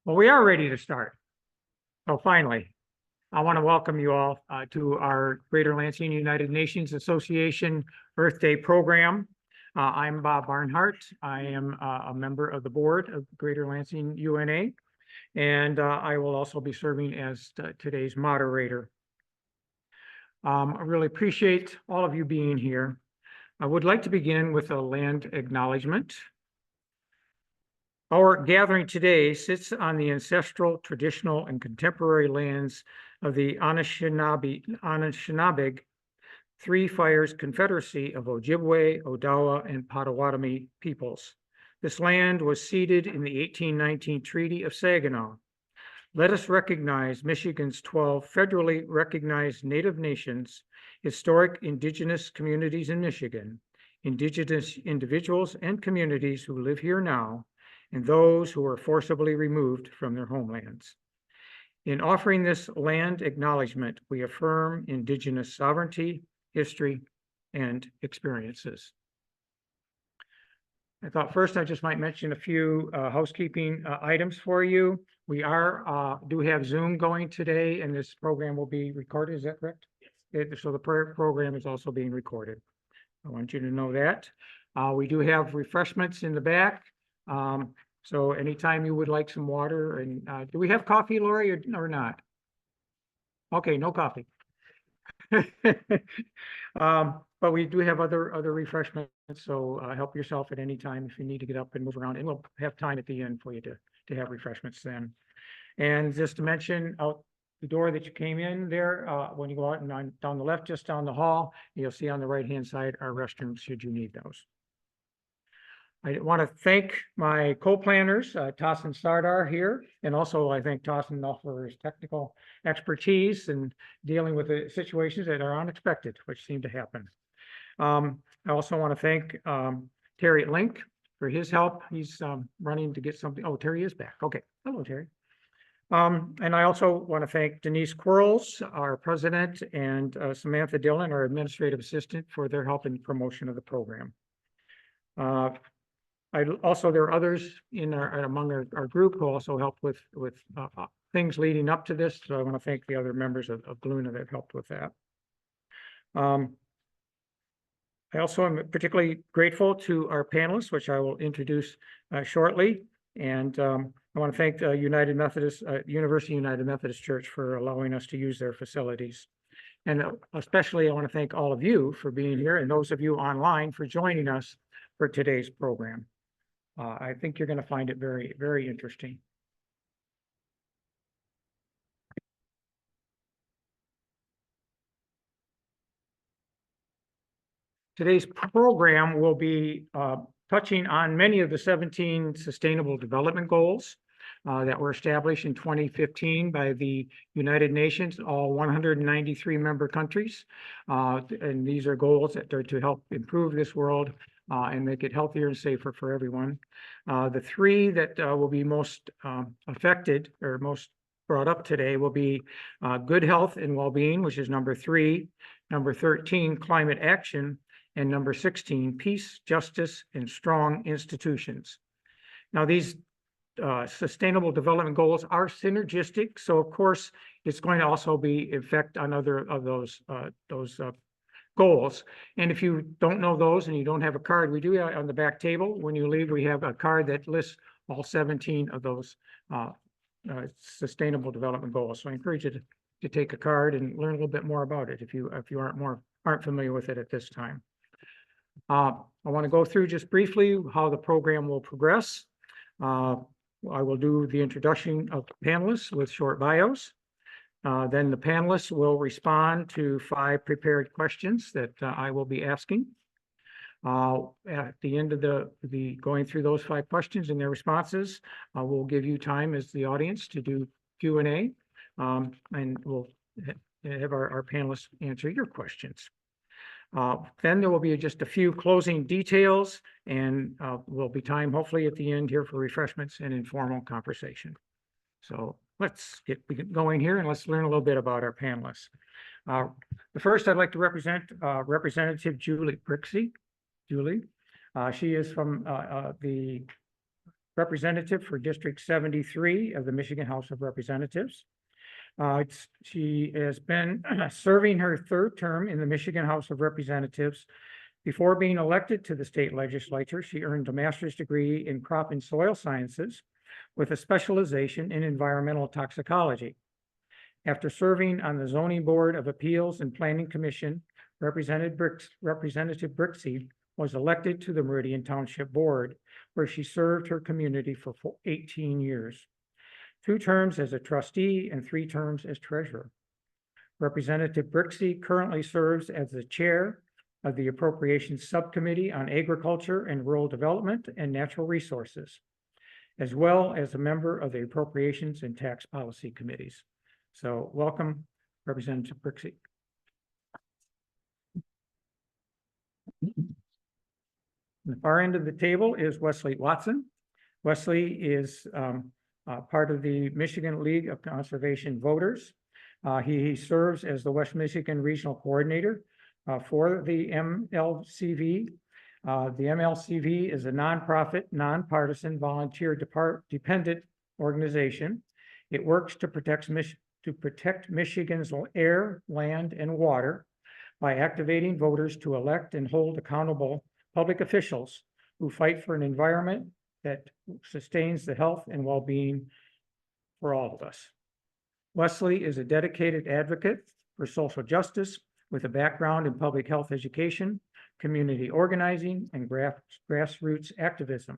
Well, we are ready to start. So finally, I want to welcome you all to our Greater Lansing United Nations Association Earth Day program. I'm Bob Barnhart. I am a member of the board of Greater Lansing UNA, and I will also be serving as today's moderator. I really appreciate all of you being here. I would like to begin with a land acknowledgement. Our gathering today sits on the ancestral, traditional, and contemporary lands of the Anishinaabe Three Fires Confederacy of Ojibwe, Odawa, and Potawatomi peoples. This land was ceded in the 1819 Treaty of Saginaw. Let us recognize Michigan's 12 federally recognized Native nations, historic Indigenous communities in Michigan, Indigenous individuals and communities who live here now, and those who were forcibly removed from their homelands. In offering this land acknowledgement, we affirm Indigenous sovereignty, history, and experiences. I thought first I just might mention a few housekeeping items for you. We do have Zoom going today, and this program will be recorded. Is that correct? Yes. So the program is also being recorded. I want you to know that. We do have refreshments in the back. So anytime you would like some water, and do we have coffee, Lori, or not? Okay, no coffee. But we do have other refreshments, so help yourself at any time if you need to get up and move around, and we'll have time at the end for you to have refreshments then. And just to mention, out the door that you came in there, when you go out and down the left, just down the hall, you'll see on the right-hand side our restrooms should you need those. I want to thank my co-planners, Tossin Sardar here, and also I thank Tossin for his technical expertise in dealing with the situations that are unexpected, which seem to happen. I also want to thank Terry at Link for his help. He's running to get something. Oh, Terry is back. Okay. Hello, Terry. And I also want to thank Denise Quarles, our president, and Samantha Dillon, our administrative assistant, for their help in promotion of the program. There are others among our group who also helped with things leading up to this. So I want to thank the other members of GLUNA that helped with that. I also am particularly grateful to our panelists, which I will introduce shortly. And I want to thank the University United Methodist Church for allowing us to use their facilities. And especially I want to thank all of you for being here, and those of you online for joining us for today's program. I think you're going to find it very, very interesting. Today's program will be touching on many of the 17 Sustainable Development Goals that were established in 2015 by the United Nations, all 193 member countries. And these are goals that are to help improve this world and make it healthier and safer for everyone. The three that will be most affected or most brought up today will be good health and well-being, which is number 3, number 13, climate action, and number 16, peace, justice, and strong institutions. Now, these Sustainable Development Goals are synergistic, so of course it's going to also be effect on other of those goals. And if you don't know those and you don't have a card, we do have on the back table. When you leave, we have a card that lists all 17 of those Sustainable Development Goals. So I encourage you to take a card and learn a little bit more about it if you aren't familiar with it at this time. I want to go through just briefly how the program will progress. I will do the introduction of panelists with short bios. Then the panelists will respond to 5 prepared questions that I will be asking. At the end of the going through those 5 questions and their responses, we'll give you time as the audience to do Q&A, and we'll have our panelists answer your questions. Then there will be just a few closing details, and will be time hopefully at the end here for refreshments and informal conversation. So let's get going here and let's learn a little bit about our panelists. The first I'd like to represent Representative Julie Brixie. Julie, she is from the representative for District 73 of the Michigan House of Representatives. She has been serving her third term in the Michigan House of Representatives. Before being elected to the state legislature, she earned a master's degree in crop and soil sciences with a specialization in environmental toxicology. After serving on the Zoning Board of Appeals and Planning Commission, Representative Brixie was elected to the Meridian Township Board, where she served her community for 18 years, 2 terms as a trustee and 3 terms as treasurer. Representative Brixie currently serves as the chair of the Appropriations Subcommittee on Agriculture and Rural Development and Natural Resources, as well as a member of the Appropriations and Tax Policy Committees. So welcome, Representative Brixie. On the far end of the table is Wesley Watson. Wesley is part of the Michigan League of Conservation Voters. He serves as the West Michigan Regional Coordinator for the MLCV. The MLCV is a nonprofit, nonpartisan, volunteer dependent organization. It works to protect Michigan's air, land, and water by activating voters to elect and hold accountable public officials who fight for an environment that sustains the health and well-being for all of us. Wesley is a dedicated advocate for social justice with a background in public health education, community organizing, and grassroots activism.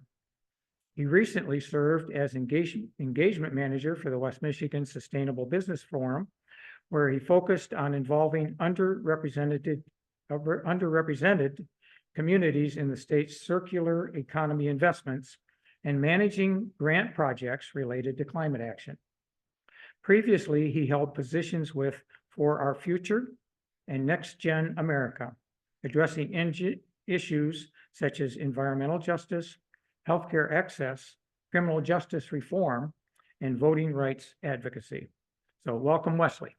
He recently served as engagement manager for the West Michigan Sustainable Business Forum, where he focused on involving underrepresented communities in the state's circular economy investments and managing grant projects related to climate action. Previously, he held positions with For Our Future and Next Gen America, addressing issues such as environmental justice, healthcare access, criminal justice reform, and voting rights advocacy. So welcome, Wesley.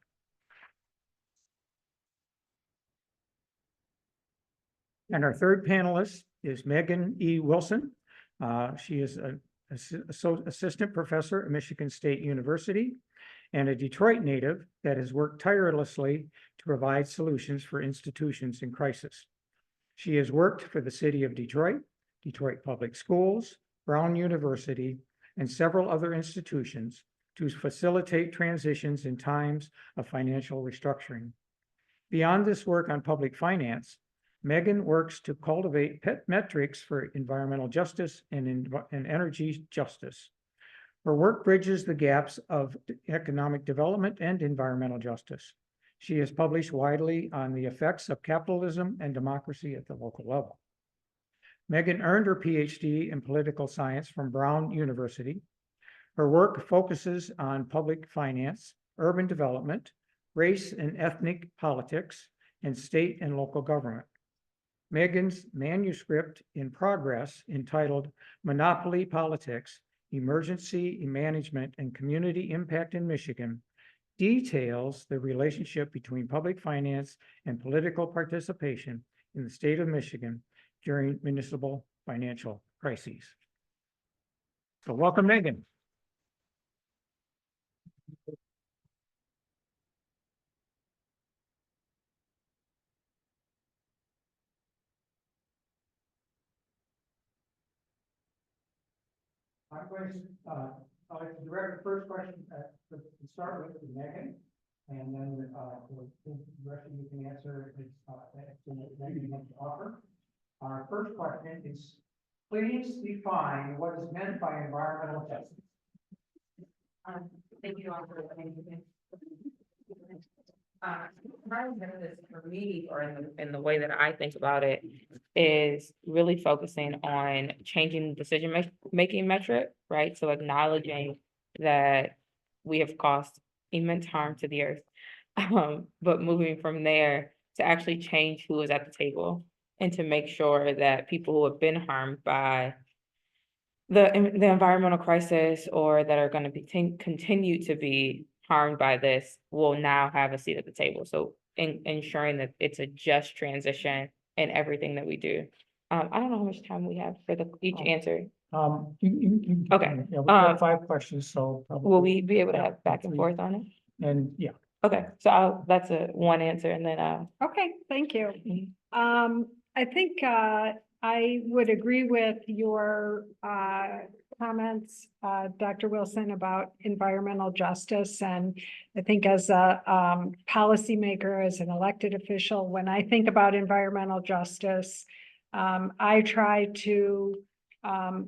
And our third panelist is Meghan E. Wilson. She is an assistant professor at Michigan State University and a Detroit native that has worked tirelessly to provide solutions for institutions in crisis. She has worked for the city of Detroit, Detroit Public Schools, Brown University, and several other institutions to facilitate transitions in times of financial restructuring. Beyond this work on public finance, Meghan works to cultivate metrics for environmental justice and energy justice. Her work bridges the gaps of economic development and environmental justice. She has published widely on the effects of capitalism and democracy at the local level. Meghan earned her Ph.D. in political science from Brown University. Her work focuses on public finance, urban development, race and ethnic politics, and state and local government. Meghan's manuscript in progress, entitled Monopoly Politics, Emergency Management and Community Impact in Michigan, details the relationship between public finance and political participation in the state of Michigan during municipal financial crises. So welcome, Meghan. I'm going to like to direct the first question to start with Meghan, and then the rest of you can answer if Meghan wants to offer. Our first question is, please define what is meant by environmental justice. Thank you all for listening. Environmental justice for me, or in the way that I think about it, is really focusing on changing decision-making metric, right? So acknowledging that we have caused immense harm to the earth, but moving from there to actually change who is at the table and to make sure that people who have been harmed by the environmental crisis or that are going to be continue to be harmed by this will now have a seat at the table. So ensuring that it's a just transition in everything that we do. I don't know how much time we have for each answer. Okay, Yeah, we have 5 questions, so. will probably- we be able to Yeah, have back and 3. forth on it? And yeah, Okay, so that's a one answer and then, Okay, thank you. mhm. I think, I would agree with your, comments, Dr. Wilson, about environmental justice. And I think as a, policymaker, as an elected official, when I think about environmental justice, I try to,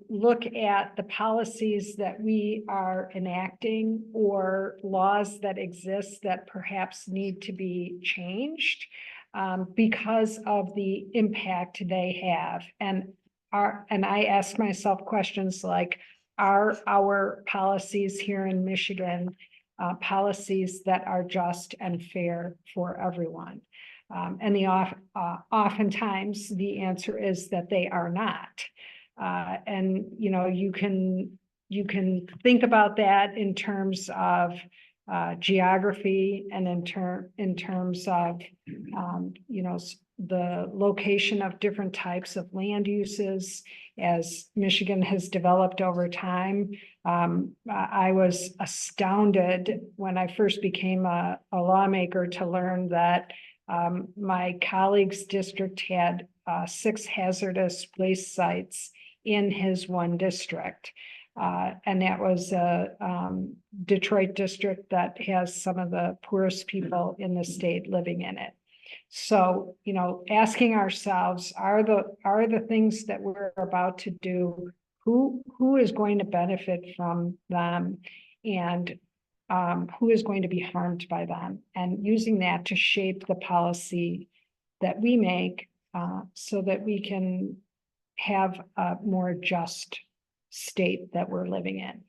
look at the policies that we are enacting or laws that exist that perhaps need to be changed because of the impact they have. And I ask myself questions like, are our policies here in Michigan policies that are just and fair for everyone? And oftentimes the answer is that they are not. And you know, you can think about that in terms of geography and in terms of you know, the location of different types of land uses as Michigan has developed over time. I was astounded when I first became a lawmaker to learn that my colleague's district had 6 hazardous waste sites in his one district. And that was a Detroit district that has some of the poorest people in the state living in it. So, you know, asking ourselves, are the things that we're about to do, who is going to benefit from them, and who is going to be harmed by them, and using that to shape the policy that we make so that we can have a more just state that we're living in.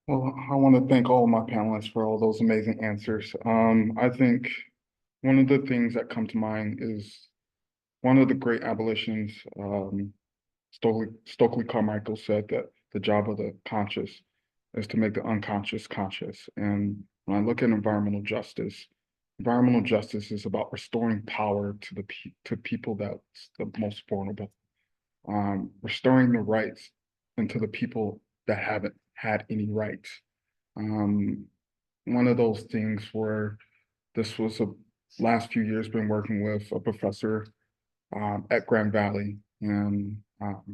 Well, I want to thank all my panelists for all those amazing answers. I think one of the things that come to mind is one of the great abolitions, Stokely Carmichael said that the job of the conscious is to make the unconscious conscious. And when I look at environmental justice is about restoring power to to people that's the most vulnerable, restoring the rights and to the people that haven't had any rights. One of those things where this was last few years been working with a professor at Grand Valley and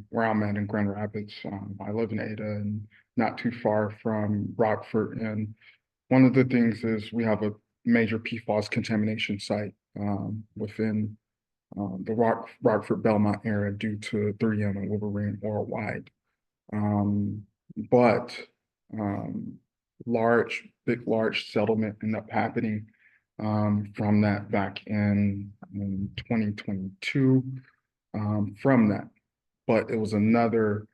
where I'm at in Grand Rapids. I live in Ada and not too far from Rockford. And one of the things is we have a major PFAS contamination site within the Rockford Belmont area due to 3M and Wolverine worldwide. But large settlement ended up happening from that back in 2022 from that. But it was another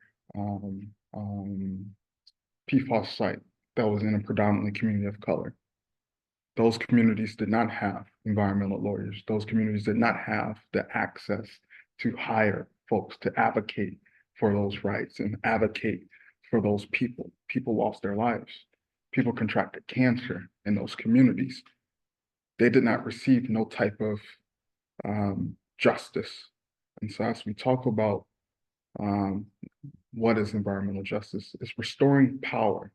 PFAS site that was in a predominantly community of color. Those communities did not have environmental lawyers. Those communities did not have the access to hire folks to advocate for those rights and advocate for those people. People lost their lives. People contracted cancer in those communities. They did not receive no type of justice. And so as we talk about what is environmental justice, it's restoring power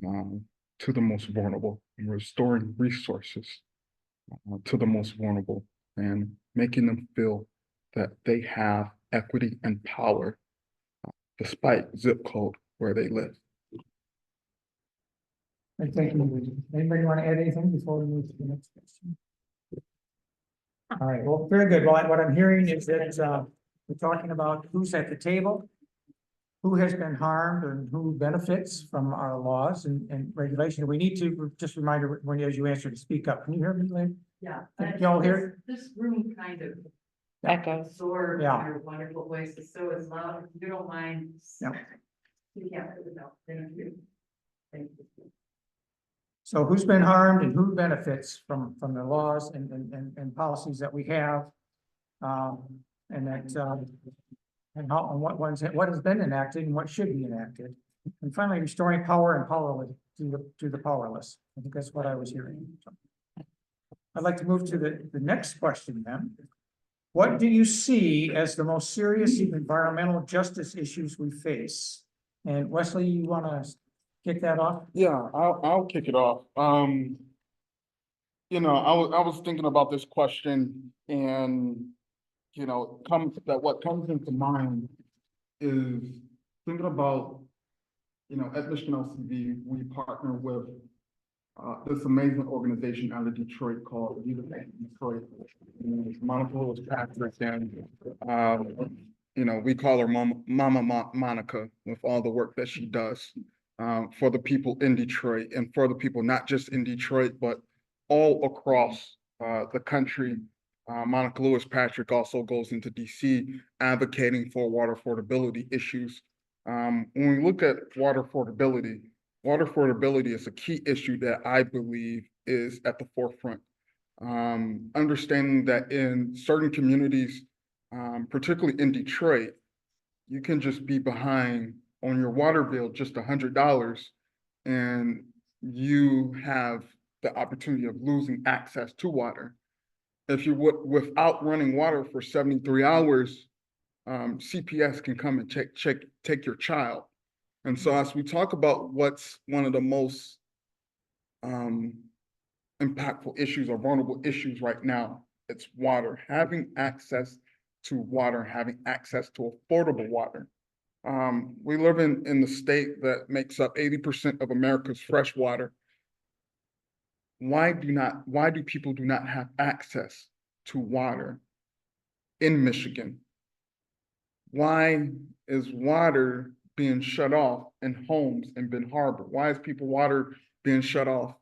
to the most vulnerable and restoring resources to the most vulnerable and making them feel that they have equity and power despite zip code where they live. thank you. Anybody want to add anything before we move to the next question? All right, well, very good. Well, what I'm hearing is that we're talking about who's at the table, who has been harmed, and who benefits from our laws and regulation. We need to just remind everyone as you answer to speak up. Can you hear me, Lynn? Yeah. Can y'all hear? This room kind of Echo. absorbs Yeah. your wonderful voices, so it's loud, if you don't mind. Yeah. Yeah, thank you. Thank you. So who's been harmed and who benefits from the laws and policies that we have? And that and how and what has been enacted and what should be enacted. And finally, restoring power and powerless to the powerless. I think that's what I was hearing. I'd like to move to the next question then. What do you see as the most serious environmental justice issues we face? And Wesley, you want to kick that off? Yeah, I'll kick it off. I was thinking about this question and, what comes into mind is thinking about, at Michigan LCV, we partner with this amazing organization out of Detroit called Detroit. Monica was Patrick and, we call her Mama Monica with all the work that she does for the people in Detroit and for the people not just in Detroit, but all across the country. Monica Lewis Patrick also goes into DC advocating for water affordability issues. When we look at water affordability is a key issue that I believe is at the forefront. Understanding that in certain communities, particularly in Detroit, you can just be behind on your water bill just $100 and you have the opportunity of losing access to water. If you would, without running water for 73 hours, CPS can come and take your child. And so as we talk about what's one of the most impactful issues or vulnerable issues right now, it's water, having access to water, having access to affordable water. We live in the state that makes up 80% of America's fresh water. Why do people do not have access to water in Michigan? Why is water being shut off in homes in Ben Harbor? Why is water being shut off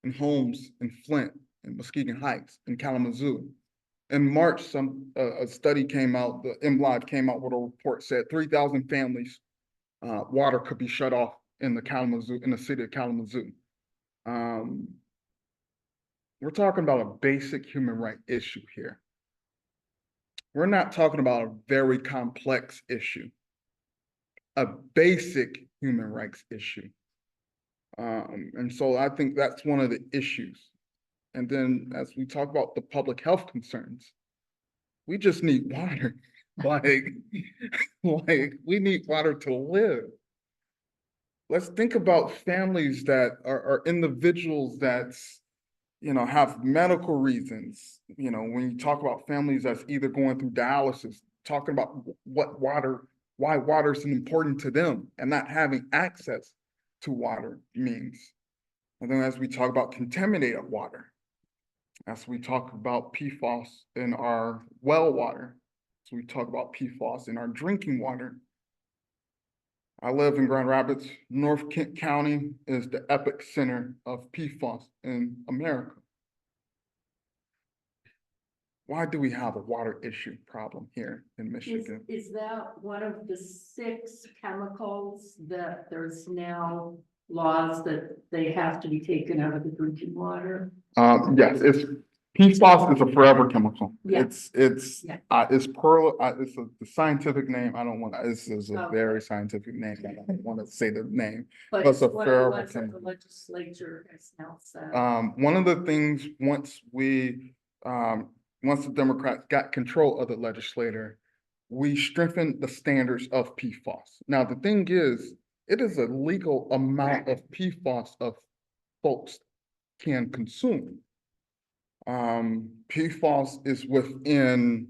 in homes in Flint, in Muskegon Heights, in Kalamazoo? In March, a study came out, the MLive came out with a report said 3,000 families, water could be shut off in the city of Kalamazoo. We're talking about a basic human right issue here. We're not talking about a very complex issue, a basic human rights issue. And so I think that's one of the issues. And then as we talk about the public health concerns, we just need water. like we need water to live. Let's think about families that are individuals that's, have medical reasons. When you talk about families that's either going through dialysis, talking about why water is important to them and not having access to water means. And then as we talk about contaminated water, as we talk about PFAS in our well water, as we talk about PFAS in our drinking water. I live in Grand Rapids. North Kent County is the epicenter of PFAS in America. Why do we have a water issue problem here in Michigan? Is that one of the 6 chemicals that there's now laws that they have to be taken out of the drinking water? Yes, PFAS is a forever chemical. Yeah. It's Yeah. it's the scientific name. I don't want to, this is a Okay. very scientific name. I don't want to say the name. But That's it's a one of the forever ones that the chemical. legislature has now said. One of the things, once the Democrats got control of the legislature, we strengthened the standards of PFAS. Now, the thing is, it is a legal amount of PFAS of folks can consume. PFAS is within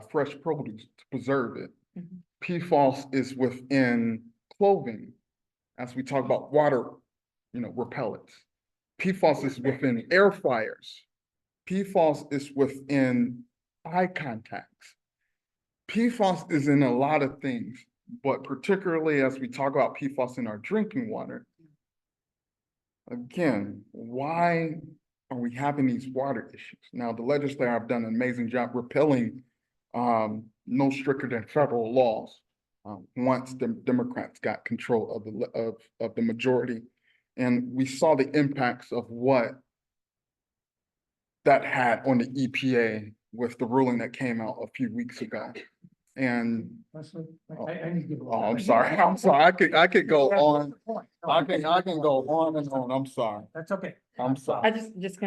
fresh produce to preserve it. Mhm. PFAS is within clothing, as we talk about water, repellents. PFAS is within air fryers. PFAS is within eye contacts. PFAS is in a lot of things, but particularly as we talk about PFAS in our drinking water, again, why are we having these water issues? Now, the legislature have done an amazing job repealing no stricter than federal laws once the Democrats got control of the majority. And we saw the impacts of what that had on the EPA with the ruling that came out a few weeks ago. And Wesley, I need to give a. oh, I'm sorry. I could go on. I can go on and on. I'm sorry. That's okay. I'm sorry. Can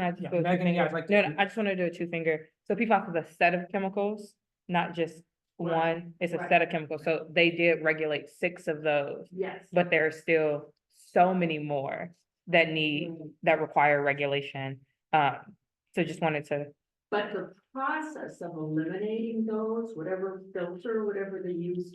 I just Yeah, do a Meghan, yeah, I'd like to- I just want to do a 2-finger. So PFAS is a set of chemicals, not just Right, one, it's a right. set of chemicals. So they did regulate 6 of those, Yes. but there are still so many more that that require regulation. So just wanted to, But the process of eliminating those, whatever filter, whatever they use,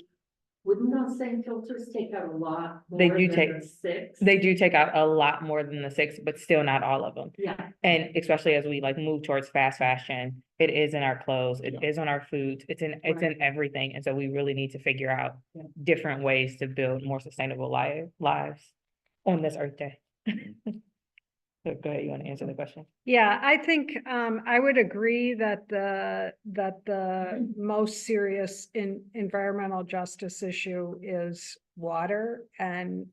wouldn't those same filters take out a lot They more do than take- the 6? they do take out a lot more than the 6, but still not all of them. Yeah, And especially as we like move towards fast fashion, it is in our clothes, it Yeah. is on our foods, it's in Right. everything. And so we really need to figure out Yeah. different ways to build more sustainable lives on this Earth Day. So go ahead, you want to answer the question? Yeah, I think I would agree that the most serious environmental justice issue is water, and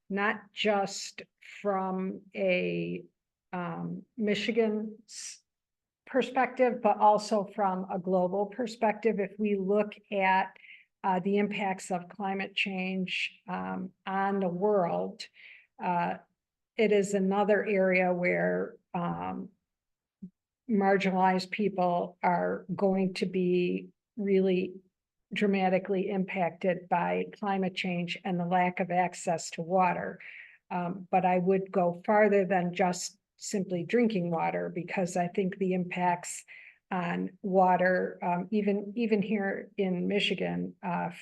not just from a Michigan perspective, but also from a global perspective. If we look at the impacts of climate change on the world, it is another area where marginalized people are going to be really dramatically impacted by climate change and the lack of access to water. But I would go farther than just simply drinking water, because I think the impacts on water, even here in Michigan,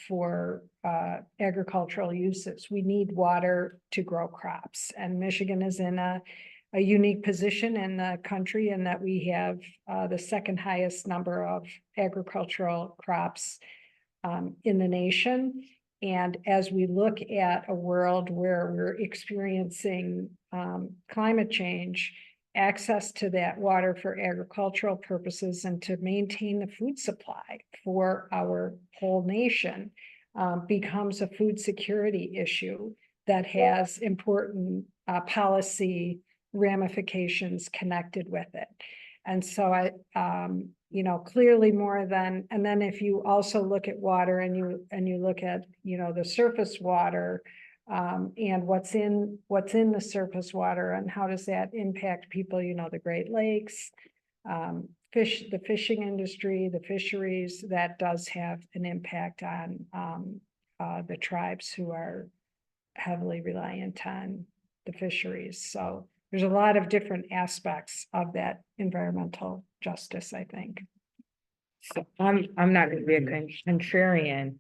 for agricultural uses, we need water to grow crops. And Michigan is in a unique position in the country in that we have the second highest number of agricultural crops in the nation. And as we look at a world where we're experiencing climate change, access to that water for agricultural purposes and to maintain the food supply for our whole nation becomes a food security issue that has important policy ramifications connected with it. And so clearly more than, and then if you also look at water and you look at, the surface water, and what's in the surface water and how does that impact people, the Great Lakes, the fishing industry, the fisheries, that does have an impact on the tribes who are heavily reliant on the fisheries. So there's a lot of different aspects of that environmental justice, I think. So I'm not gonna be a contrarian,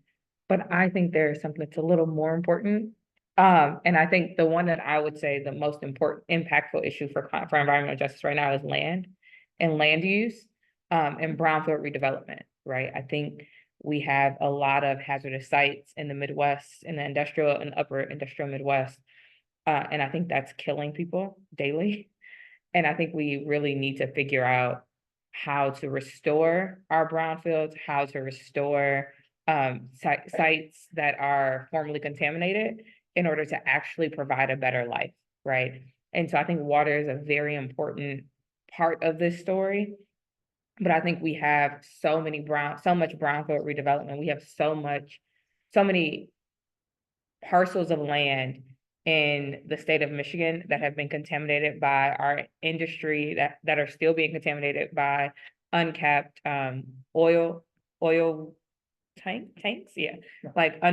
but I think there is something that's a little more important. And I think the one that I would say the most important, impactful issue for environmental justice right now is land and land use, and brownfield redevelopment, right? I think we have a lot of hazardous sites in the Midwest, in the industrial and upper industrial Midwest. And I think that's killing people daily. And I think we really need to figure out how to restore our brownfields, how to restore sites that are formerly contaminated in order to actually provide a better life, right? And so I think water is a very important part of this story. But I think we have so much brownfield redevelopment. We have so many parcels of land in the state of Michigan that have been contaminated by our industry, that are still being contaminated by uncapped oil tanks, yeah, like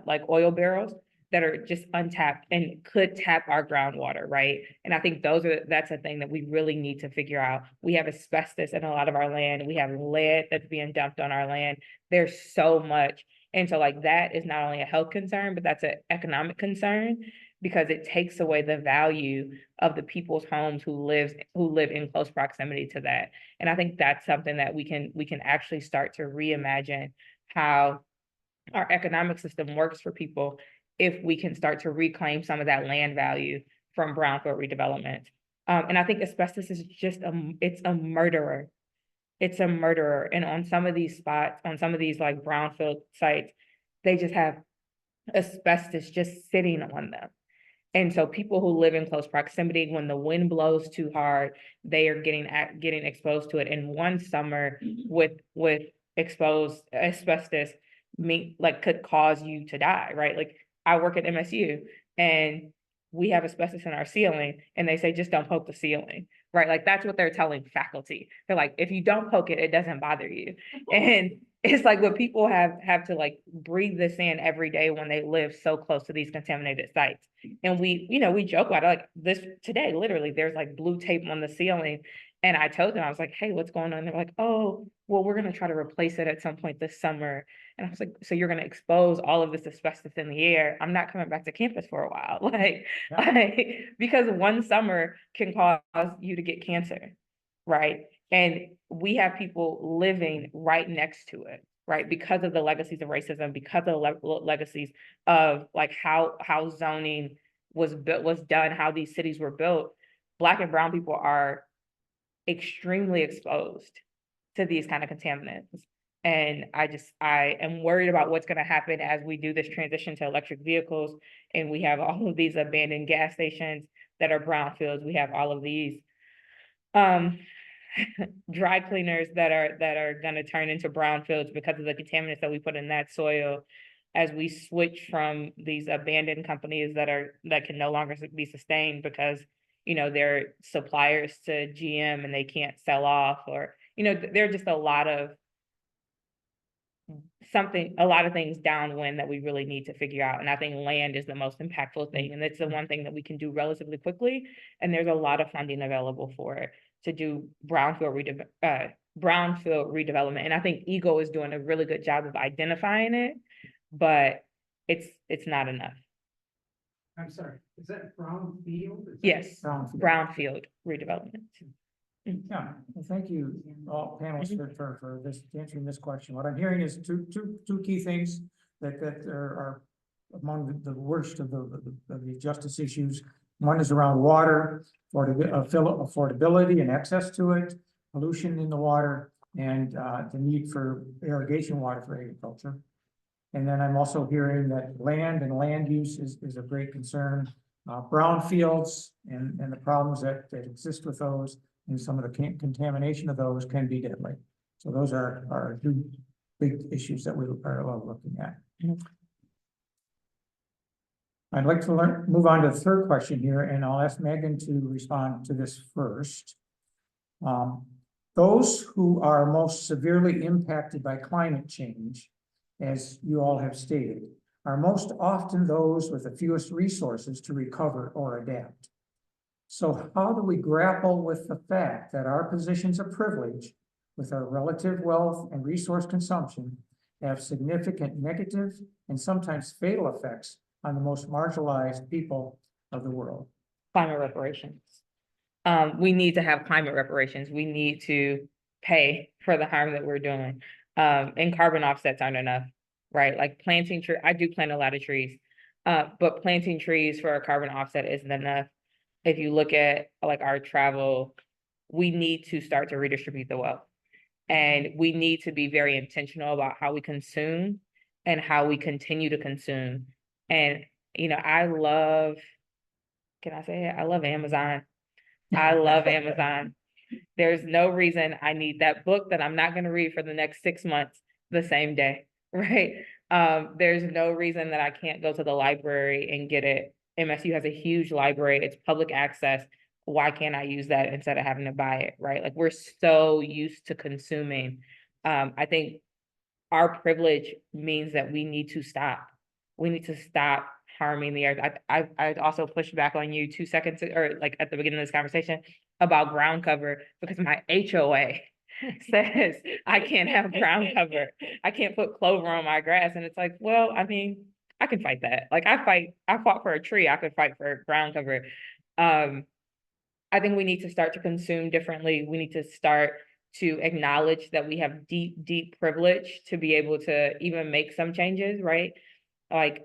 like oil barrels that are just untapped and could tap our groundwater, right? And I think that's a thing that we really need to figure out. We have asbestos in a lot of our land. We have lead that's being dumped on our land. There's so much. And so like that is not only a health concern, but that's an economic concern, because it takes away the value of the people's homes who live in close proximity to that. And I think that's something that we can actually start to reimagine how our economic system works for people if we can start to reclaim some of that land value from brownfield redevelopment. And I think asbestos is just it's a murderer. It's a murderer. And on some of these spots, on some of these like brownfield sites, they just have asbestos just sitting on them. And so people who live in close proximity, when the wind blows too hard, they are getting exposed to it. And one summer with exposed asbestos could cause you to die, right? Like I work at MSU and we have asbestos in our ceiling and they say, just don't poke the ceiling. right? Like, that's what they're telling faculty. They're like, if you don't poke it, it doesn't bother you. And it's like what people have to like breathe this in every day when they live so close to these contaminated sites. And we joke about it, like this today, literally, there's like blue tape on the ceiling. And I told them, I was like, hey, what's going on? They're like, oh, well, we're gonna try to replace it at some point this summer. And I was like, so you're gonna expose all of this asbestos in the air? I'm not coming back to campus for a while. Because one summer can cause you to get cancer, right? And we have people living right next to it, right? Because of the legacies of racism, because of the legacies of like how zoning was done, how these cities were built. Black and brown people are extremely exposed to these kind of contaminants. And I am worried about what's going to happen as we do this transition to electric vehicles. And we have all of these abandoned gas stations that are brownfields. We have all of these dry cleaners that are going to turn into brownfields because of the contaminants that we put in that soil, as we switch from these abandoned companies that can no longer be sustained because they're suppliers to GM and they can't sell off, or there are just a lot of things downwind that we really need to figure out. And I think land is the most impactful thing, and it's the one thing that we can do relatively quickly, and there's a lot of funding available for it to do brownfield redevelopment. And I think Eagle is doing a really good job of identifying it, but it's not enough. I'm sorry, is that brownfield? Yes, Brownfield. brownfield redevelopment. Yeah, well, thank you, all panelists for this, answering this question. What I'm hearing is two key things that are among the worst of the justice issues. One is around water, affordability and access to it, pollution in the water, and the need for irrigation water for agriculture. And then I'm also hearing that land and land use is a great concern. Brownfields and the problems that exist with those, and some of the contamination of those can be deadly. So those are two big issues that we are looking at. I'd like to move on to the third question here, and I'll ask Meghan to respond to this first. Those who are most severely impacted by climate change, as you all have stated, are most often those with the fewest resources to recover or adapt. So how do we grapple with the fact that our positions of privilege, with our relative wealth and resource consumption, have significant negative and sometimes fatal effects on the most marginalized people of the world? Climate reparations. We need to have climate reparations. We need to pay for the harm that we're doing. And carbon offsets aren't enough, right? Like planting trees, I do plant a lot of trees, but planting trees for a carbon offset isn't enough. If you look at like our travel, we need to start to redistribute the wealth. And we need to be very intentional about how we consume and how we continue to consume. And, I love Amazon. I love Amazon. There's no reason I need that book that I'm not going to read for the next 6 months the same day, right? There's no reason that I can't go to the library and get it. MSU has a huge library. It's public access. Why can't I use that instead of having to buy it, right? Like, we're so used to consuming. I think our privilege means that we need to stop. We need to stop harming the earth. I also pushed back on you 2 seconds, or like at the beginning of this conversation, about ground cover, because my HOA says I can't have ground cover. I can't put clover on my grass. And it's like, well, I mean, I can fight that. Like, I fought for a tree. I could fight for ground cover. I think we need to start to consume differently. We need to start to acknowledge that we have deep, deep privilege to be able to even make some changes, right? Like,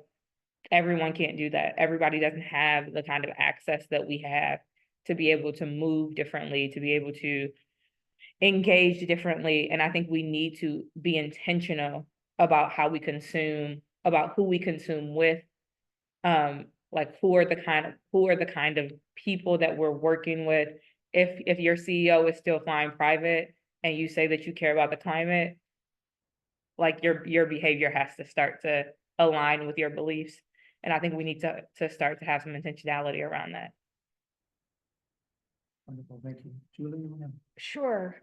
everyone can't do that. Everybody doesn't have the kind of access that we have to be able to move differently, to be able to engage differently. And I think we need to be intentional about how we consume, about who we consume with, like who are the kind of people that we're working with. If your CEO is still flying private and you say that you care about the climate, like your behavior has to start to align with your beliefs. And I think we need to start to have some intentionality around that. Wonderful, thank you. Julie, you wanna- Sure.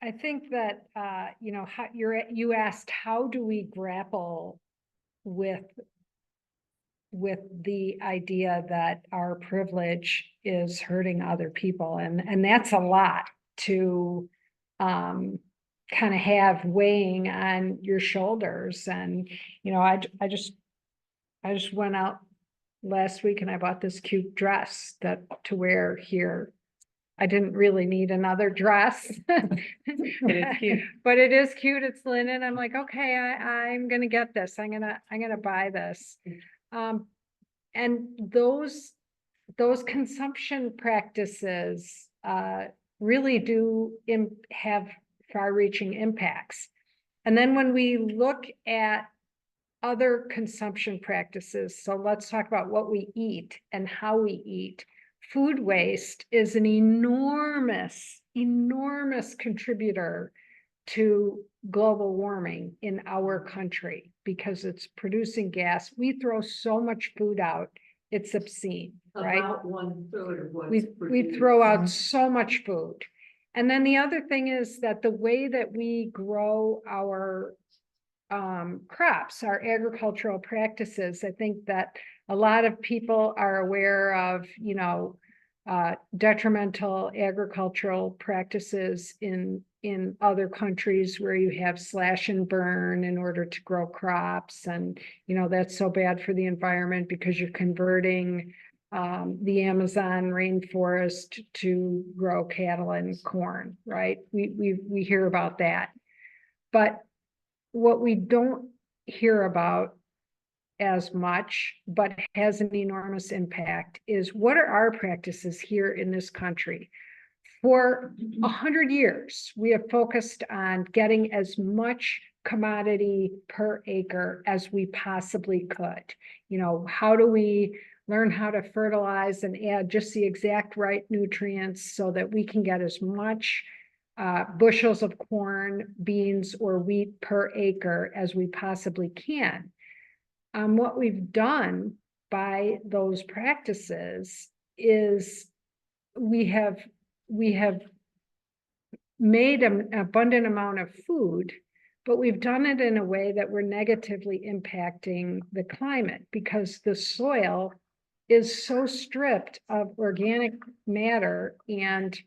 I think that, you know, how you asked, how do we grapple with the idea that our privilege is hurting other people, and that's a lot to kind of have weighing on your shoulders. And, you know, I just went out last week and I bought this cute dress to wear here. I didn't really need another dress. It is cute. But it is cute, it's linen. I'm like, okay, I'm gonna get this, I'm gonna buy this. And those consumption practices, really do have far-reaching impacts. And then when we look at other consumption practices, so let's talk about what we eat and how we eat. Food waste is an enormous contributor to global warming in our country because it's producing gas. We throw so much food out, it's obscene, right? About 1/3 of what's We throw out produced. so much food. And then the other thing is that the way that we grow our crops, our agricultural practices, I think that a lot of people are aware of, you know, detrimental agricultural practices in other countries where you have slash and burn in order to grow crops. And, you know, that's so bad for the environment because you're converting the Amazon rainforest to grow cattle and corn, right? We hear about that. But what we don't hear about as much, but has an enormous impact, is what are our practices here in this country? For 100 years, we have focused on getting as much commodity per acre as we possibly could. You know, how do we learn how to fertilize and add just the exact right nutrients so that we can get as much bushels of corn, beans, or wheat per acre as we possibly can. What we've done by those practices is we have made an abundant amount of food, but we've done it in a way that we're negatively impacting the climate because the soil is so stripped of organic matter and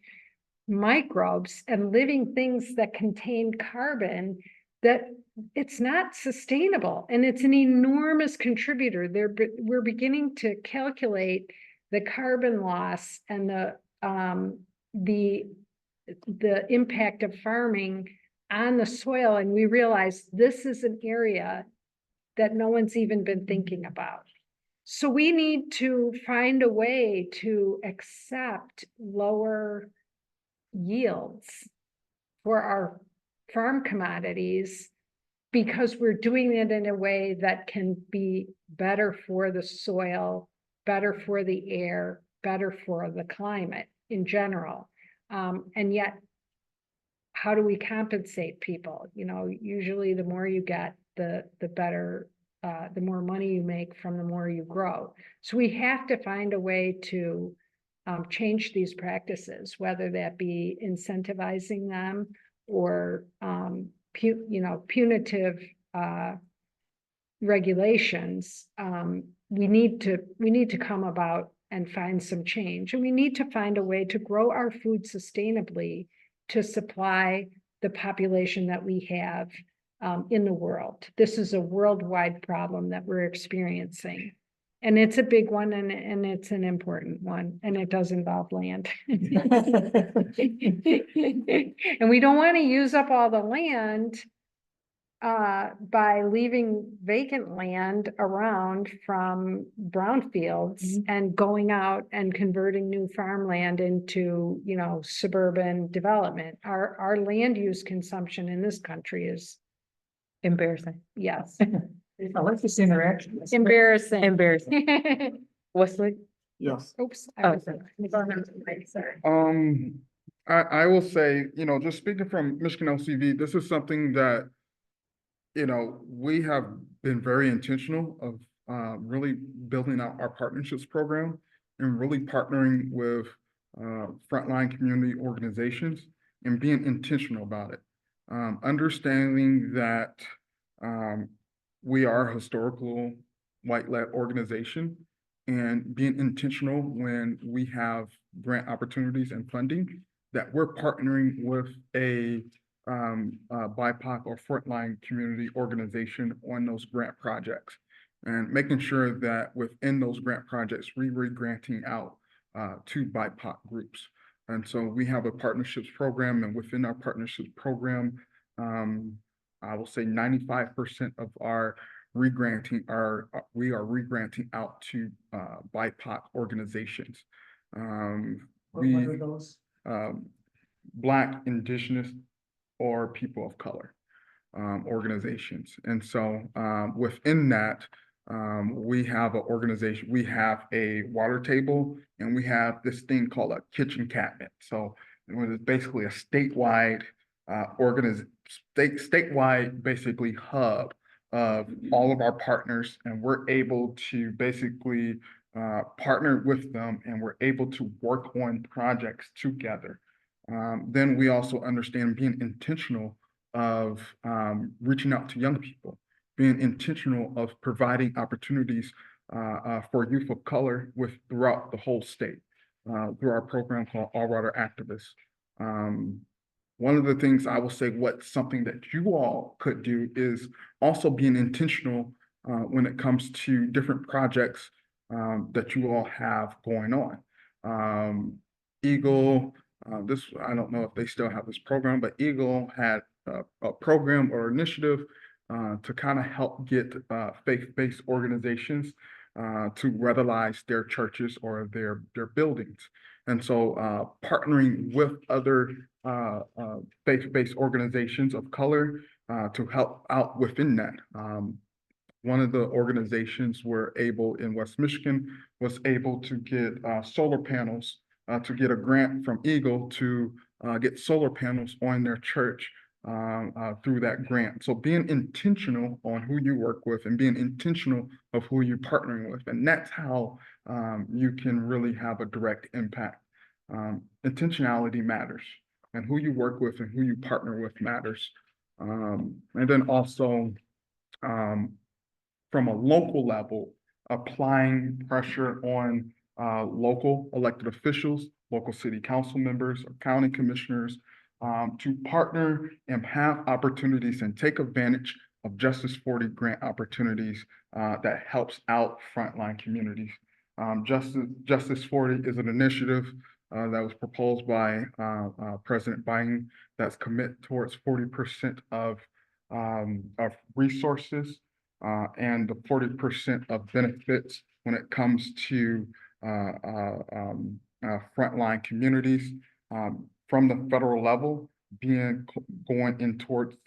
microbes and living things that contain carbon that it's not sustainable, and it's an enormous contributor. We're beginning to calculate the carbon loss and the impact of farming on the soil, and we realize this is an area that no one's even been thinking about. So we need to find a way to accept lower yields for our farm commodities because we're doing it in a way that can be better for the soil, better for the air, better for the climate in general. And yet, how do we compensate people? You know, usually the more you get, the better, the more money you make from the more you grow. So we have to find a way to change these practices, whether that be incentivizing them or punitive regulations. We need to come about and find some change, and we need to find a way to grow our food sustainably to supply the population that we have in the world. This is a worldwide problem that we're experiencing. And it's a big one, and it's an important one, and it does involve land. And we don't want to use up all the land by leaving vacant land around from brownfields and going out and converting new farmland into, you know, suburban development. Our land use consumption in this country is Embarrassing. yes, I like this interaction. embarrassing. Embarrassing. Wesley? Yes. Oops. Oh, Sorry. I will say, you know, just speaking from Michigan LCV, this is something that, you know, we have been very intentional of really building out our partnerships program and really partnering with frontline community organizations and being intentional about it. Understanding that we are a historical white-led organization and being intentional when we have grant opportunities and funding that we're partnering with a BIPOC or frontline community organization on those grant projects and making sure that within those grant projects, we're granting out to BIPOC groups. And so we have a partnerships program, and within our partnerships program, I will say 95% of our regranting we are regranting out to BIPOC organizations. What are those? Black, Indigenous, or people of color organizations. And so within that, we have an organization, we have a water table, and we have this thing called a kitchen cabinet. So it's basically a statewide statewide basically hub of all of our partners, and we're able to basically partner with them, and we're able to work on projects together. Then we also understand being intentional of reaching out to young people, being intentional of providing opportunities for youth of color throughout the whole state through our program called All Water Activists. One of the things I will say, something that you all could do is also being intentional when it comes to different projects that you all have going on. Eagle, I don't know if they still have this program, but Eagle had a program or initiative to kind of help get faith-based organizations to revitalize their churches or their buildings. And so partnering with other faith-based organizations of color to help out within that. One of the organizations in West Michigan was able to get solar panels, to get a grant from Eagle to get solar panels on their church through that grant. So being intentional on who you work with and being intentional of who you're partnering with. And that's how you can really have a direct impact. Intentionality matters, and who you work with and who you partner with matters. And then also from a local level, applying pressure on local elected officials, local city council members, or county commissioners to partner and have opportunities and take advantage of Justice 40 grant opportunities that helps out frontline communities. Justice 40 is an initiative that was proposed by President Biden that's commit towards 40% of resources and the 40% of benefits when it comes to frontline communities from the federal level going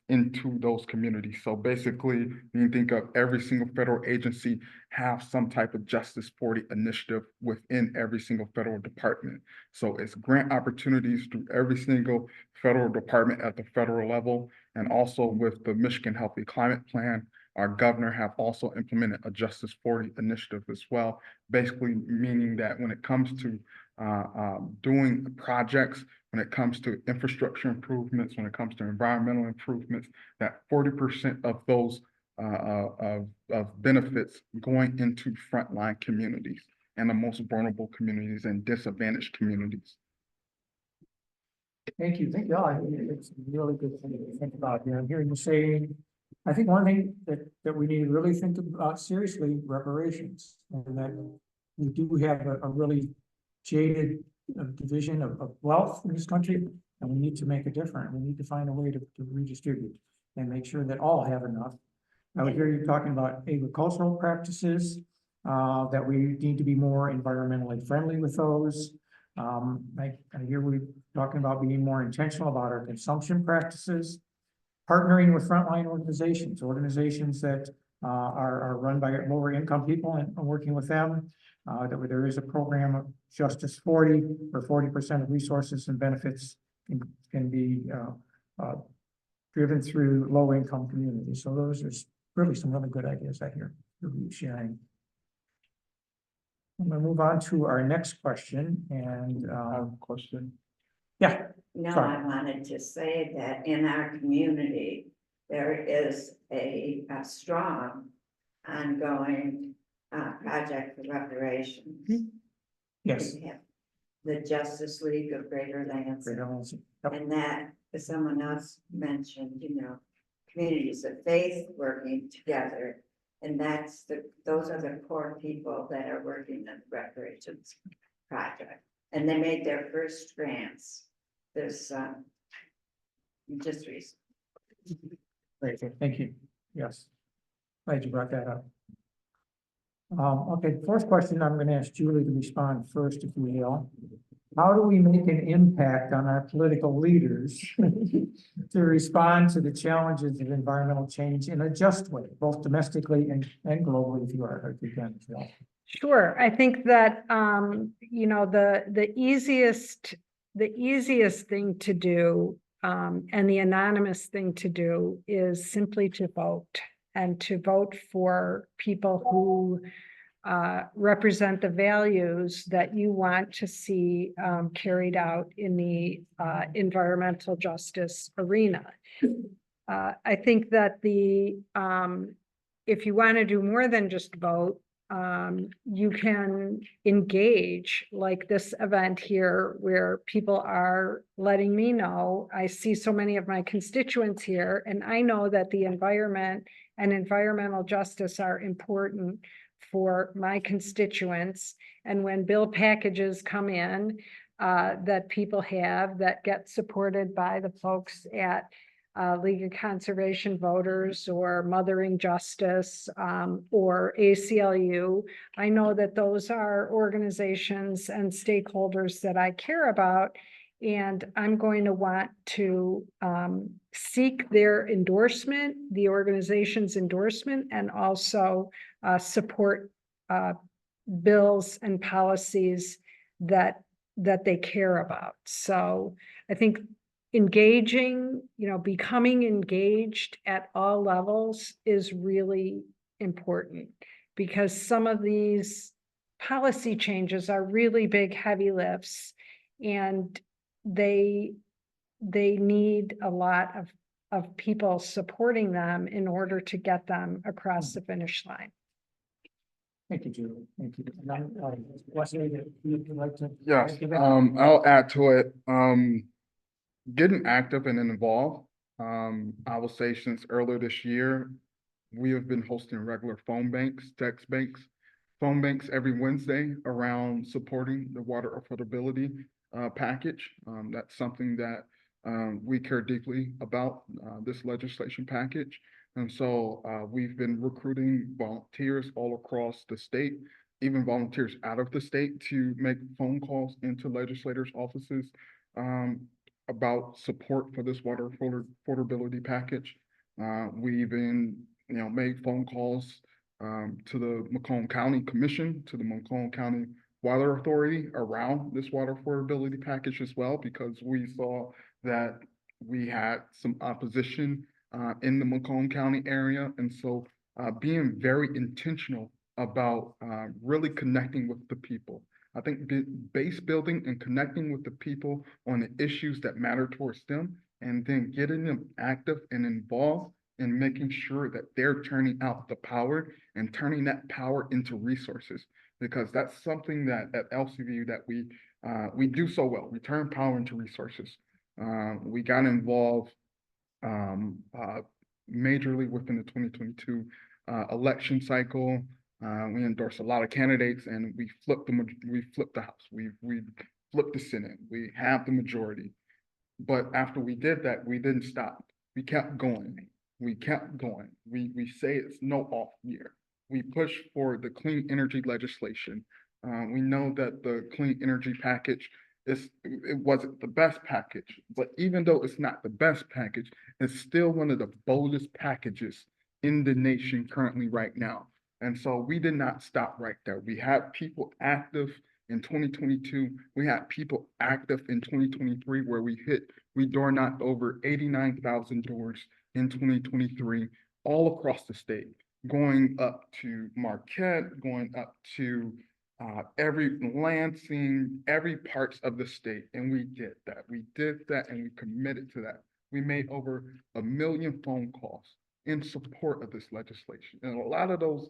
into those communities. So basically, you think of every single federal agency have some type of Justice 40 initiative within every single federal department. So it's grant opportunities through every single federal department at the federal level, and also with the Michigan Healthy Climate Plan, our governor have also implemented a Justice 40 initiative as well, basically meaning that when it comes to doing projects, when it comes to infrastructure improvements, when it comes to environmental improvements, that 40% of those of benefits going into frontline communities and the most vulnerable communities and disadvantaged communities. Thank you. Thank you all. I think it's a really good thing to think about here. I'm hearing you say, I think one thing that we need to really think about seriously, reparations, and that we do have a really jaded division of wealth in this country, and we need to make a difference. We need to find a way to redistribute and make sure that all have enough. I would hear you talking about agricultural practices, that we need to be more environmentally friendly with those. I hear we talking about being more intentional about our consumption practices, partnering with frontline organizations that are run by lower income people, and working with them. That there is a program of Justice 40, where 40% of resources and benefits can be driven through low income communities. So those are really some really good ideas I hear you sharing. I'm gonna move on to our next question and, I have a question. yeah, No, Sorry. I wanted to say that in our community, there is a strong ongoing project for reparations. yes. We have the Justice League of Greater Lansing, Great Lansing. Yep. and that, as someone else mentioned, communities of faith working together. And those are the core people that are working on the reparations project. And they made their first grants this, just recently. Great, thank you. Yes. Glad you brought that up. Okay, first question, I'm gonna ask Julie to respond first, if you will. How do we make an impact on our political leaders to respond to the challenges of environmental change in a just way, both domestically and globally, if you can, as well? Sure, I think that, the easiest thing to do, and the anonymous thing to do is simply to vote, and to vote for people who represent the values that you want to see carried out in the environmental justice arena. I think that if you want to do more than just vote, you can engage, like this event here, where people are letting me know, I see so many of my constituents here, and I know that the environment and environmental justice are important for my constituents. And when bill packages come in that people have that get supported by the folks at League of Conservation Voters or Mothering Justice or ACLU, I know that those are organizations and stakeholders that I care about, and I'm going to want to seek their endorsement, the organization's endorsement, and also support bills and policies that they care about. So I think engaging, becoming engaged at all levels is really important, because some of these policy changes are really big, heavy lifts, and they need a lot of people supporting them in order to get them across the finish line. Thank you, Julie. Thank you. And then, Wesley, you'd like to? Yes, give it? I'll add to it. Getting active and involved. I will say since earlier this year, we have been hosting regular phone banks, text banks, phone banks every Wednesday around supporting the water affordability package. That's something that we care deeply about, this legislation package. And so we've been recruiting volunteers all across the state, even volunteers out of the state, to make phone calls into legislators' offices about support for this water affordability package. We even, made phone calls to the Macomb County Commission, to the Macomb County Water Authority around this water affordability package as well, because we saw that we had some opposition in the Macomb County area. And so being very intentional about really connecting with the people. I think base building and connecting with the people on the issues that matter towards them, and then getting them active and involved and making sure that they're turning out the power and turning that power into resources, because that's something that at LCVU that we do so well. We turn power into resources. We got involved majorly within the 2022 election cycle. We endorsed a lot of candidates, and we flipped the House. We flipped the Senate. We have the majority. But after we did that, we didn't stop. We kept going. We kept going. We say it's no off year. We push for the clean energy legislation. We know that the clean energy package it wasn't the best package, but even though it's not the best package, it's still one of the boldest packages in the nation currently right now. And so we did not stop right there. We had people active in 2022. We had people active in 2023, where we door knocked over 89,000 doors in 2023, all across the state, going up to Marquette, going up to every Lansing, every parts of the state, and we did that. We did that and we committed to that. We made over 1 million phone calls in support of this legislation. And a lot of those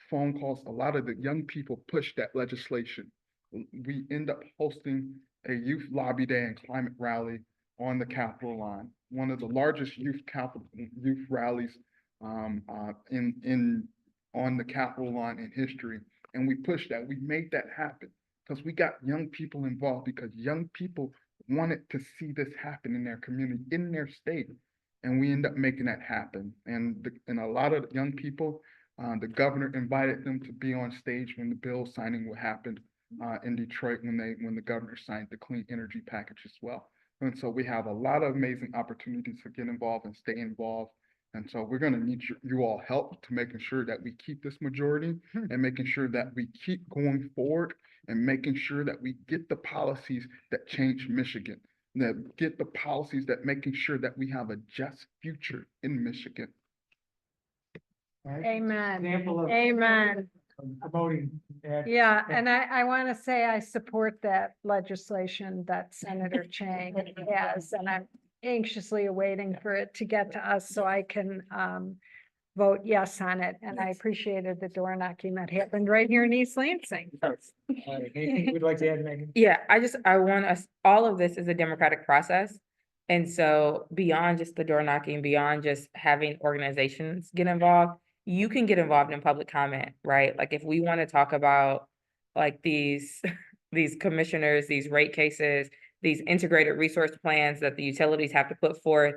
phone calls, a lot of the young people pushed that legislation. We end up hosting a youth lobby day and climate rally on the Capitol line, one of the largest youth rallies on the Capitol line in history. And we pushed that. We made that happen because we got young people involved, because young people wanted to see this happen in their community, in their state. And we end up making that happen. And a lot of young people, the governor invited them to be on stage when the bill signing happened in Detroit, when the governor signed the clean energy package as well. And so we have a lot of amazing opportunities to get involved and stay involved. And so we're going to need you all help to making sure that we keep this majority and making sure that we keep going forward and making sure that we get the policies that change Michigan, that get the policies that making sure that we have a just future in Michigan. Amen. Example of Amen. promoting. Yeah, and I want to say I support that legislation that Senator Chang has, and I'm anxiously awaiting for it to get to us so I can vote yes on it. And I appreciated the door knocking that happened right here in East Lansing. Anything we'd like to add, Megan? Yeah, I want us, all of this is a democratic process. And so beyond just the door knocking, beyond just having organizations get involved, you can get involved in public comment, right? Like if we want to talk about like these commissioners, these rate cases, these integrated resource plans that the utilities have to put forth,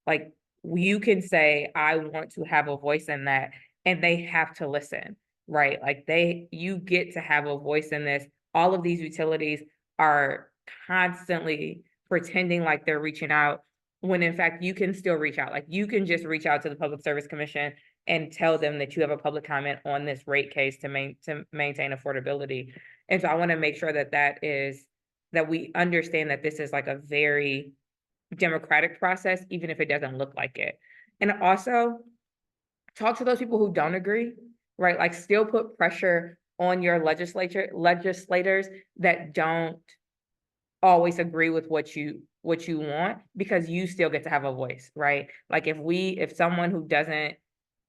like you can say, I want to have a voice in that, and they have to listen, right? Like you get to have a voice in this. All of these utilities are constantly pretending like they're reaching out when in fact you can still reach out. Like you can just reach out to the Public Service Commission and tell them that you have a public comment on this rate case to maintain affordability. And so I want to make sure that we understand that this is like a very democratic process, even if it doesn't look like it. And also talk to those people who don't agree, right? Like still put pressure on your legislators that don't always agree with what you want, because you still get to have a voice, right? Like if someone who doesn't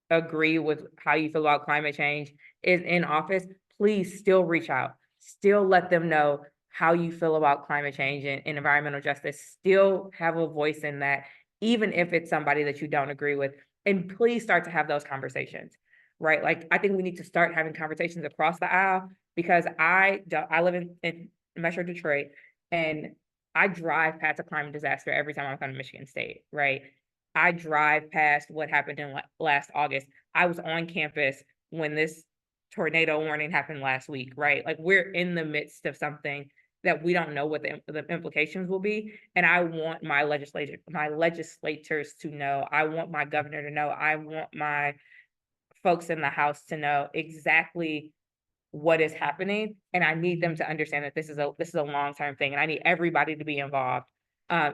agree with how you feel about climate change is in office, please still reach out, still let them know how you feel about climate change and environmental justice, still have a voice in that, even if it's somebody that you don't agree with. And please start to have those conversations, right? Like I think we need to start having conversations across the aisle, because I live in Metro Detroit, and I drive past a climate disaster every time I'm coming to Michigan State, right? I drive past what happened in last August. I was on campus when this tornado warning happened last week, right? Like we're in the midst of something that we don't know what the implications will be. And I want my legislators to know, I want my governor to know, I want my folks in the House to know exactly what is happening. And I need them to understand that this is a long-term thing. And I need everybody to be involved,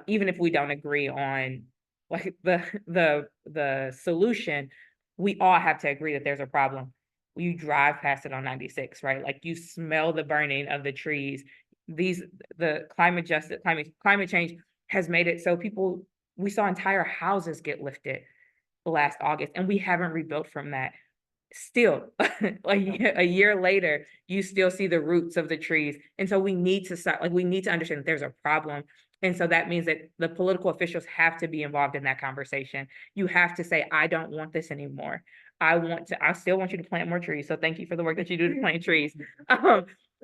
even if we don't agree on like the solution. We all have to agree that there's a problem. You drive past it on 96, right? Like you smell the burning of the trees. The climate change has made it so we saw entire houses get lifted last August, and we haven't rebuilt from that. Still, like a year later, you still see the roots of the trees. And so we need to start, like we need to understand that there's a problem. And so that means that the political officials have to be involved in that conversation. You have to say, I don't want this anymore. I still want you to plant more trees. So thank you for the work that you do to plant trees.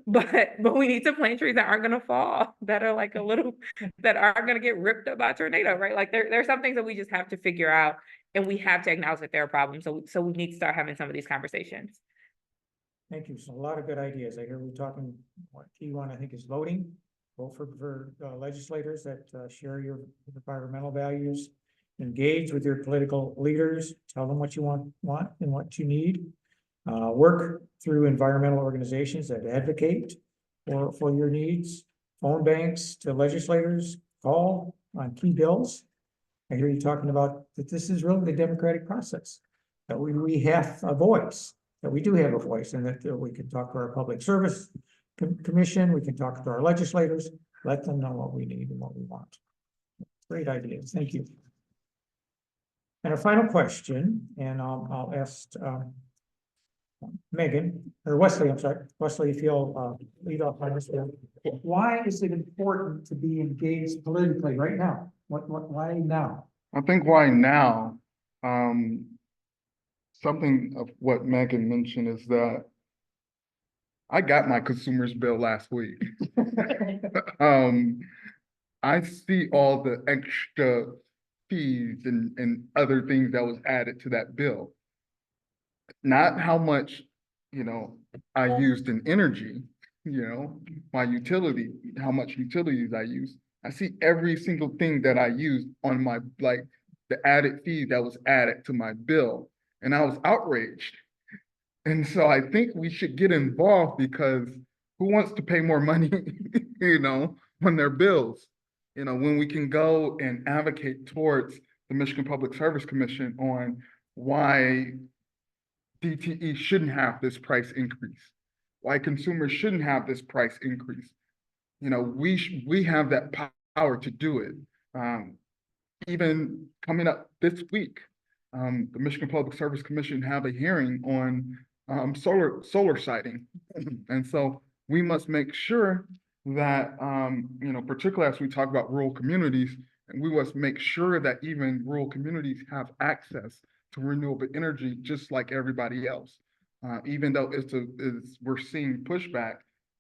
But we need to plant trees that aren't going to fall, that are like that aren't going to get ripped up by a tornado, right? Like there's some things that we just have to figure out, and we have to acknowledge that there are problems. So we need to start having some of these conversations. Thank you. So a lot of good ideas. I hear we're talking, what key one I think is voting. Vote for legislators that share your environmental values. Engage with your political leaders. Tell them what you want and what you need. Work through environmental organizations that advocate for your needs. Phone banks to legislators. Call on key bills. I hear you talking about that this is really the democratic process, that we have a voice, that we do have a voice and that we can talk to our public service commission, we can talk to our legislators, let them know what we need and what we want. Great ideas. Thank you. And a final question, and I'll ask Meghan, or Wesley, I'm sorry, Wesley, if you'll lead off on this one. Why is it important to be engaged politically right now? Why now? I think why now, something of what Megan mentioned is that I got my consumer's bill last week. I see all the extra fees and other things that was added to that bill. Not how much, I used in energy, my utility, how much utilities I use. I see every single thing that I use on my, like, the added fee that was added to my bill, and I was outraged. And so I think we should get involved, because who wants to pay more money, on their bills? When we can go and advocate towards the Michigan Public Service Commission on why DTE shouldn't have this price increase, why consumers shouldn't have this price increase. We have that power to do it. Even coming up this week, the Michigan Public Service Commission have a hearing on solar siting. And so we must make sure that, particularly as we talk about rural communities, and we must make sure that even rural communities have access to renewable energy just like everybody else. Even though we're seeing pushback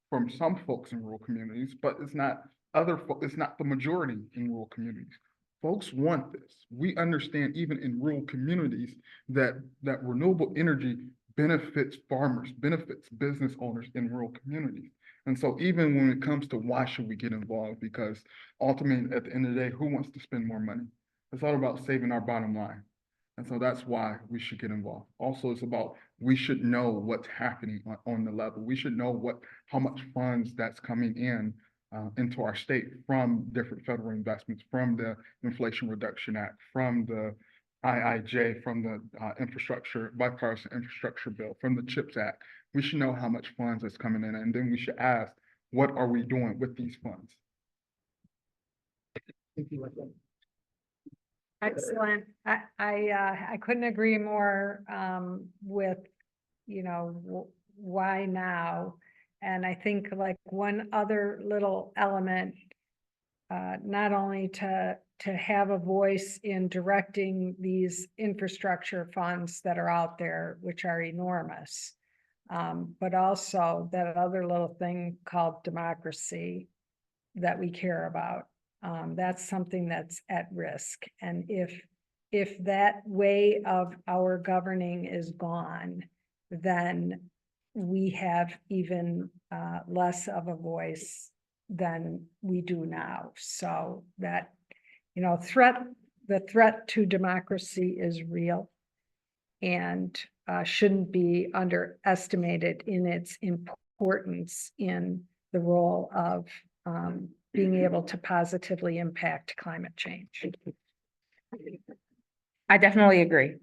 from some folks in rural communities, but it's not the majority in rural communities. Folks want this. We understand even in rural communities that renewable energy benefits farmers, benefits business owners in rural communities. And so even when it comes to why should we get involved, because ultimately at the end of the day, who wants to spend more money? It's all about saving our bottom line. And so that's why we should get involved. Also, it's about, we should know what's happening on the level. We should know how much funds that's coming into our state from different federal investments, from the Inflation Reduction Act, from the IIJ, from the bipartisan infrastructure bill, from the CHIPS Act. We should know how much funds that's coming in, and then we should ask, what are we doing with these funds? Excellent. I couldn't agree more with, why now? And I think like one other little element, not only to have a voice in directing these infrastructure funds that are out there, which are enormous, but also that other little thing called democracy that we care about. That's something that's at risk. And if that way of our governing is gone, then we have even less of a voice than we do now. So that, the threat to democracy is real and shouldn't be underestimated in its importance in the role of being able to positively impact climate change. I definitely agree.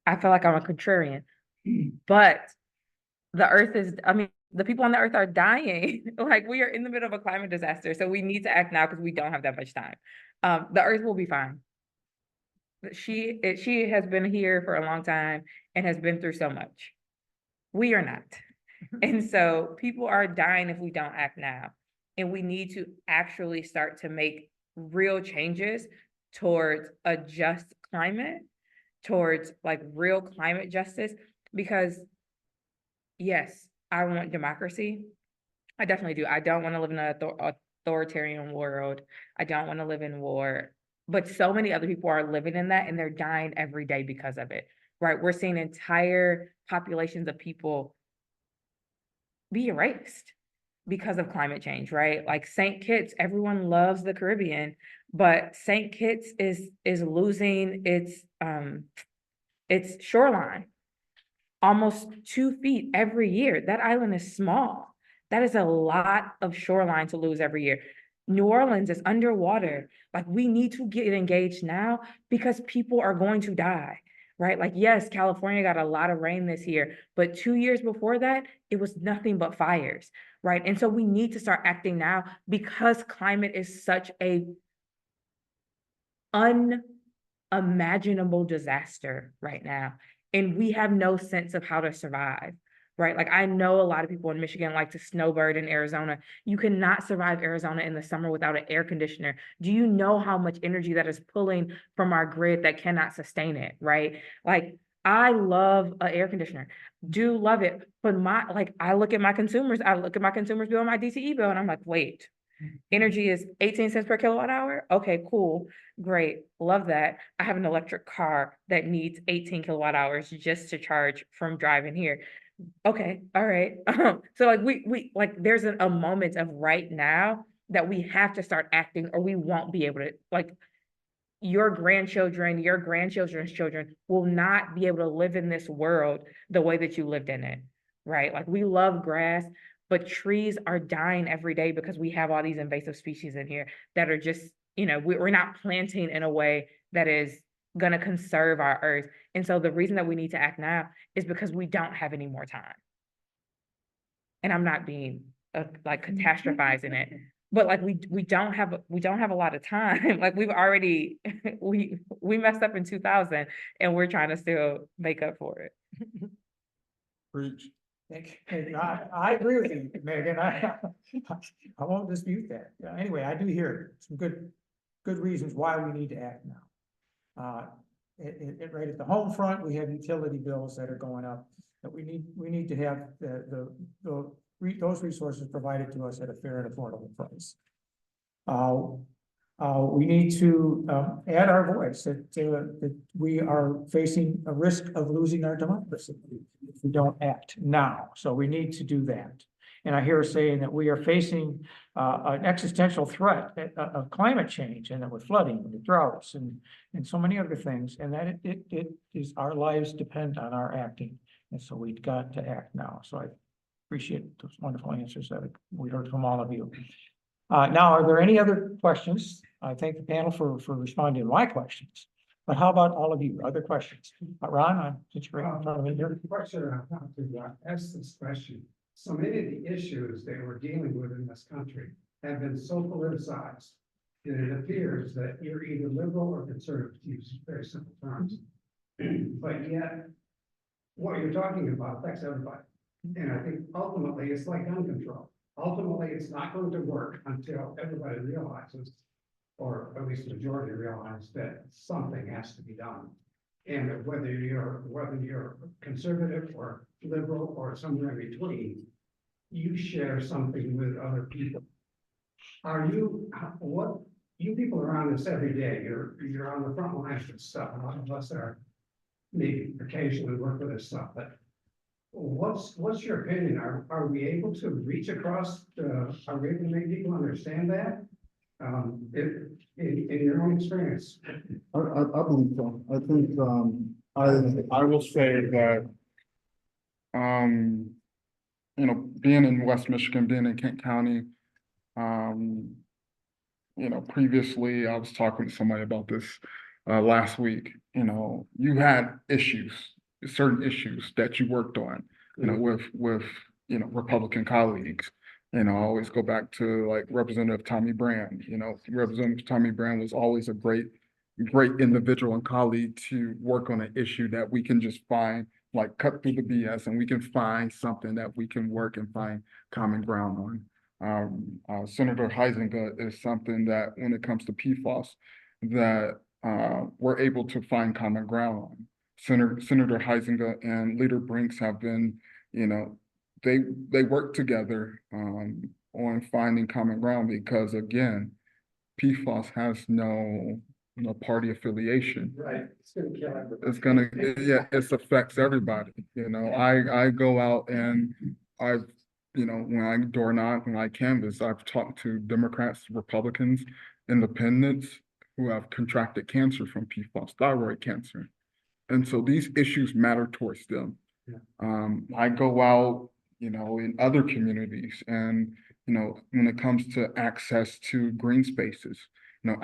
I feel like I'm a contrarian, but the people on the earth are dying. Like, we are in the middle of a climate disaster. So we need to act now because we don't have that much time. The earth will be fine. She has been here for a long time and has been through so much. We are not. And so people are dying if we don't act now. And we need to actually start to make real changes towards a just climate, towards like real climate justice, because yes, I want democracy. I definitely do. I don't want to live in an authoritarian world. I don't want to live in war, but so many other people are living in that and they're dying every day because of it, right? We're seeing entire populations of people be erased because of climate change, right? Like St. Kitts, everyone loves the Caribbean, but St. Kitts is losing its shoreline almost 2 feet every year. That island is small. That is a lot of shoreline to lose every year. New Orleans is underwater. Like, we need to get engaged now because people are going to die, right? Like, yes, California got a lot of rain this year, but 2 years before that, it was nothing but fires, right? And so we need to start acting now because climate is such a unimaginable disaster right now. And we have no sense of how to survive, right? Like I know a lot of people in Michigan like to snowbird in Arizona. You cannot survive Arizona in the summer without an air conditioner. Do you know how much energy that is pulling from our grid that cannot sustain it, right? Like I love an air conditioner, do love it. But I look at my consumers bill and my DTE bill, and I'm like, wait, energy is 18 cents per kilowatt hour. Okay, cool. Great. Love that. I have an electric car that needs 18 kilowatt hours just to charge from driving here. Okay. All right. So like we like there's a moment of right now that we have to start acting or we won't be able to like your grandchildren's children will not be able to live in this world the way that you lived in it, right? Like we love grass, but trees are dying every day because we have all these invasive species in here that are just, we're not planting in a way that is going to conserve our earth. And so the reason that we need to act now is because we don't have any more time. And I'm not being like catastrophizing it, but like we don't have a lot of time. Like we've already we messed up in 2000 and we're trying to still make up for it. Preach. I agree with you, Megan. I won't dispute that. Anyway, I do hear some good reasons why we need to act now. Right at the home front, we have utility bills that are going up, that we need to have those resources provided to us at a fair and affordable price. We need to add our voice that we are facing a risk of losing our democracy if we don't act now. So we need to do that. And I hear her saying that we are facing an existential threat of climate change, and that with flooding and the droughts and so many other things, and that it is our lives depend on our acting. And so we've got to act now. So I appreciate those wonderful answers that we heard from all of you. Now, are there any other questions? I thank the panel for responding to my questions. But how about all of you? Other questions? Ron, since you're right in front of me here. Question, I want to ask this question. So many of the issues that we're dealing with in this country have been so politicized that it appears that you're either liberal or conservative, to use very simple terms. But yet, what you're talking about affects everybody. And I think ultimately it's like gun control. Ultimately, it's not going to work until everybody realizes, or at least the majority realize, that something has to be done. And whether you're conservative or liberal or somewhere in between, you share something with other people. You people are on this every day. You're on the front lines of stuff. A lot of us are maybe occasionally work with this stuff, but what's your opinion? Are we able to reach across? Are we able to make people understand that? In your own experience? I believe so. I think, I will say that, being in West Michigan, being in Kent County, previously I was talking to somebody about this, last week. You had certain issues that you worked on, with Republican colleagues. I always go back to like Representative Tommy Brand. Representative Tommy Brand was always a great individual and colleague to work on an issue that we can just find, like cut through the BS, and we can find something that we can work and find common ground on. Senator Huizenga is something that when it comes to PFAS, that we're able to find common ground on. Senator Huizenga and Leader Brinks have been, they work together on finding common ground because, again, PFAS has no party affiliation. Right. It's gonna kill everybody. It's gonna, it affects everybody. I go out and when I door knock, when I canvass, I've talked to Democrats, Republicans, independents who have contracted cancer from PFAS, thyroid cancer. And so these issues matter towards them. Yeah. I go out, in other communities, and, when it comes to access to green spaces,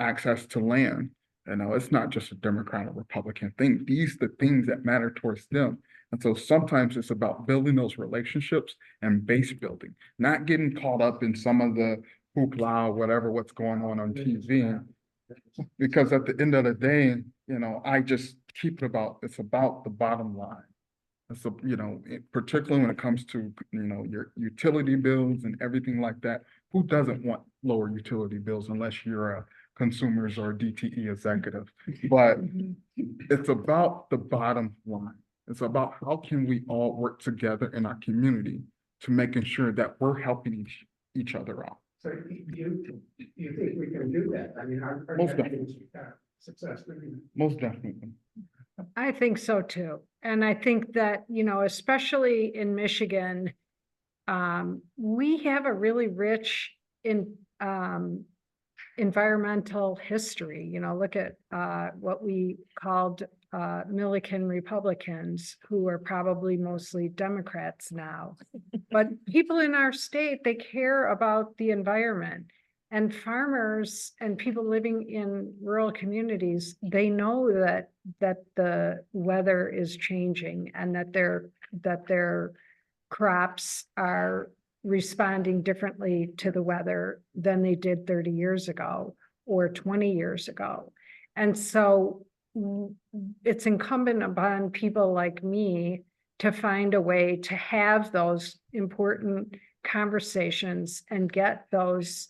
access to land, You know, it's not just a Democrat or Republican thing. These are the things that matter towards them. And so sometimes it's about building those relationships and base building, not getting caught up in some of the hoopla, whatever, what's going on TV. Because at the end of the day, you know, I just keep it about, it's about the bottom line. And so, you know, particularly when it comes to, you know, your utility bills and everything like that, who doesn't want lower utility bills unless you're a consumers or DTE executive? But it's about the bottom line. It's about how can we all work together in our community to making sure that we're helping each other out. So you think we can do that? I mean, our Most definitely. success. Most definitely. I think so too. And I think that, you know, especially in Michigan, we have a really rich environmental history. You know, look at what we called Milliken Republicans, who are probably mostly Democrats now. But people in our state, they care about the environment. And farmers and people living in rural communities, they know that the weather is changing and that their crops are responding differently to the weather than they did 30 years ago or 20 years ago. And so it's incumbent upon people like me to find a way to have those important conversations and get those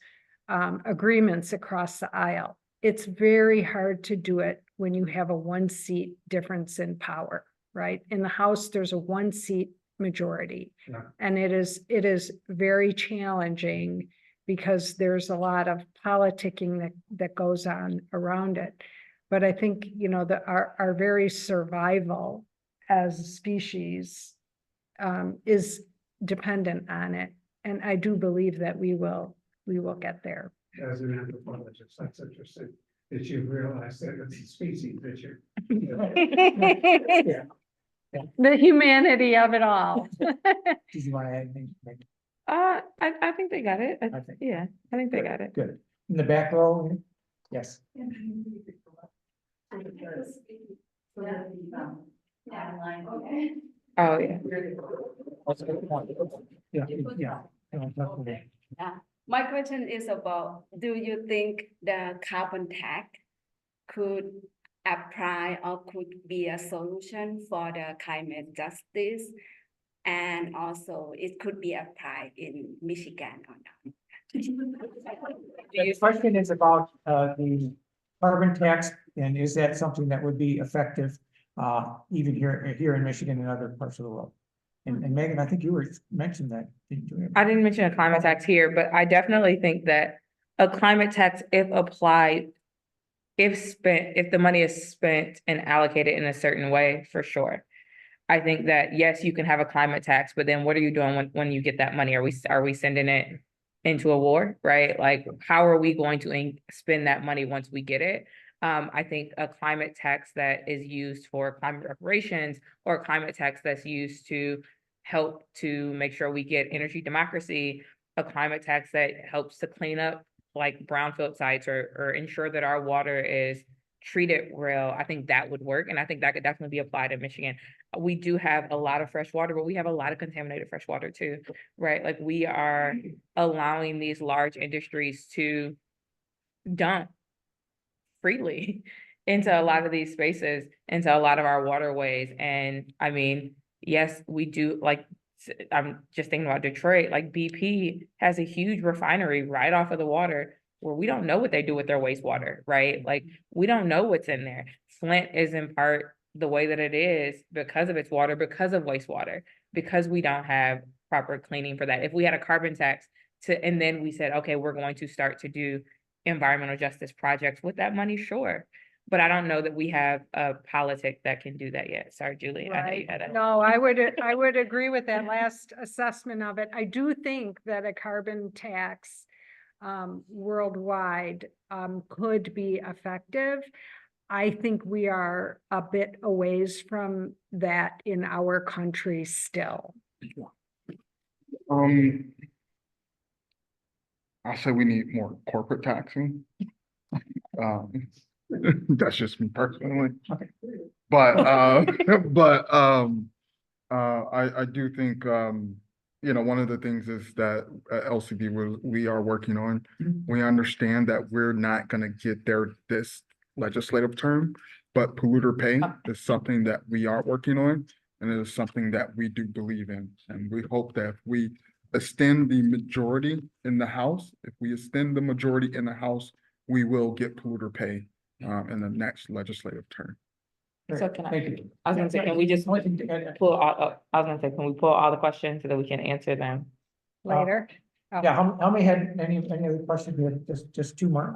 agreements across the aisle. It's very hard to do it when you have a 1-seat difference in power, right? In the House, there's a 1-seat majority. Yeah. And it is very challenging because there's a lot of politicking that goes on around it. But I think, you know, our very survival as a species is dependent on it. And I do believe that we will get there. As an anthropologist, that's interesting, that you've realized that it's a species issue. The humanity of it all. Did you want to add anything? I think they got it. I think- Yeah, I think they got it. Good. In the back row? Yes. Oh, yeah. That's a good point. Yeah, yeah. My question is about, do you think the carbon tax could apply or could be a solution for the climate justice? And also it could be applied in Michigan or not? The question is about the carbon tax, and is that something that would be effective even here in Michigan and other parts of the world? And Megan, I think you mentioned that, didn't you? I didn't mention a climate tax here, but I definitely think that a climate tax, if applied, if the money is spent and allocated in a certain way, for sure. I think that, yes, you can have a climate tax, but then what are you doing when you get that money? Are we sending it into a war, right? Like, how are we going to spend that money once we get it? I think a climate tax that is used for climate reparations, or a climate tax that's used to help to make sure we get energy democracy, a climate tax that helps to clean up like brownfield sites or ensure that our water is treated well, I think that would work. And I think that could definitely be applied in Michigan. We do have a lot of fresh water, but we have a lot of contaminated fresh water too, right? Like, we are allowing these large industries to dump freely into a lot of these spaces, into a lot of our waterways. And I mean, yes, we do, like, I'm just thinking about Detroit, like BP has a huge refinery right off of the water where we don't know what they do with their wastewater, right? Like, we don't know what's in there. Flint is in part the way that it is because of its water, because of wastewater, because we don't have proper cleaning for that. If we had a carbon tax and then we said, okay, we're going to start to do environmental justice projects with that money, sure. But I don't know that we have a politic that can do that yet. Sorry, Julie. I know you had a. No, I would agree with that last assessment of it. I do think that a carbon tax worldwide could be effective. I think we are a bit a ways from that in our country still. I say we need more corporate taxing. That's just me personally. Okay. But, but, I do think, you know, one of the things is that at LCD, we are working on, we understand that we're not gonna get there this legislative term, but polluter pay is something that we are working on, and it is something that we do believe in. And we hope that if we extend the majority in the House, if we extend the majority in the House, we will get polluter pay, in the next legislative term. So can I- Thank you. I was gonna say, can we just One thing to add- pull all, I was gonna say, can we pull all the questions so that we can answer them? Later. Oh. Yeah, how many had any other questions? We had just two more.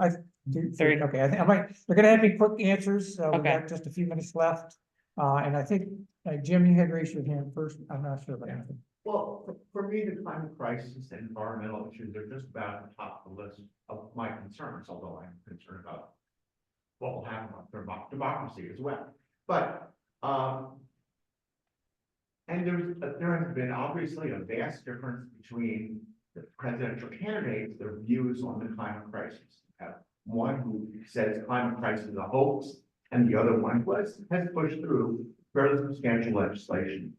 Three. Okay, I think I might, we're gonna have any quick answers. We Okay. got just a few minutes left. And I think, Jim, you had raised your hand first. I'm not sure about anything. Well, for me, the climate crisis and environmental issues are just about at the top of the list of my concerns, although I'm concerned about what will happen with democracy as well. But, and there has been obviously a vast difference between the presidential candidates, their views on the climate crisis. You have one who says climate crisis is a hoax, and the other one has pushed through fairly substantial legislation.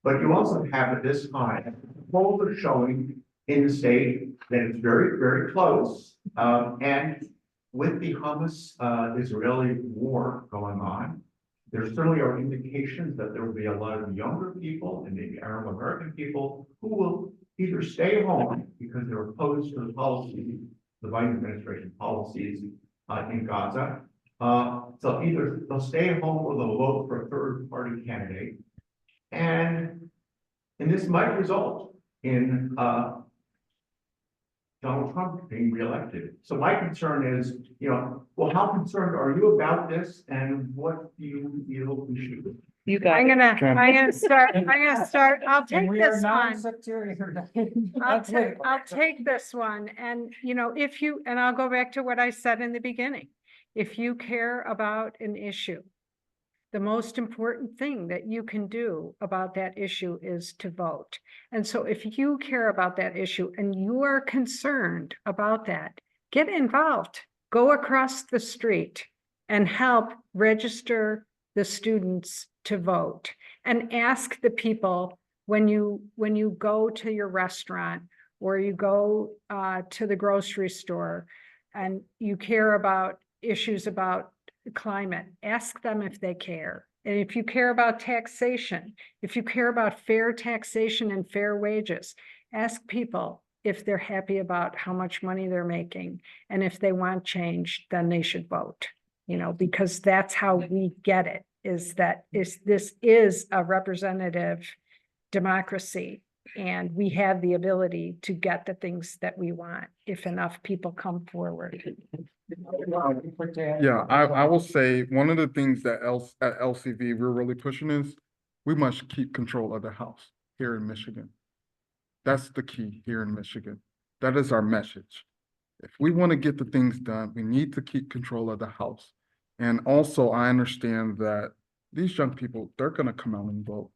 But you also have at this time, polls are showing in the state that it's very, very close. And with the Hamas Israeli war going on, there certainly are indications that there will be a lot of younger people and maybe Arab American people who will either stay home because they're opposed to the policy, the Biden administration policies in Gaza. So either they'll stay home or they'll vote for a third party candidate. And this might result in Donald Trump being reelected. So my concern is, you know, well, how concerned are you about this, and what do you feel we should do? You got I'm it. gonna start, I'll And take we are this one. non-sectarian. I'll take this one, and you know, and I'll go back to what I said in the beginning. If you care about an issue, the most important thing that you can do about that issue is to vote. And so if you care about that issue and you are concerned about that, get involved. Go across the street and help register the students to vote, and ask the people when you go to your restaurant or you go to the grocery store and you care about issues about climate, ask them if they care. And if you care about taxation, if you care about fair taxation and fair wages, ask people if they're happy about how much money they're making. And if they want change, then they should vote, you know, because that's how we get it, this is a representative democracy. And we have the ability to get the things that we want if enough people come forward. Yeah, I will say, one of the things that at LCV we're really pushing is, we must keep control of the House here in Michigan. That's the key here in Michigan. That is our message. If we want to get the things done, we need to keep control of the House. And also, I understand that these young people, they're gonna come out and vote.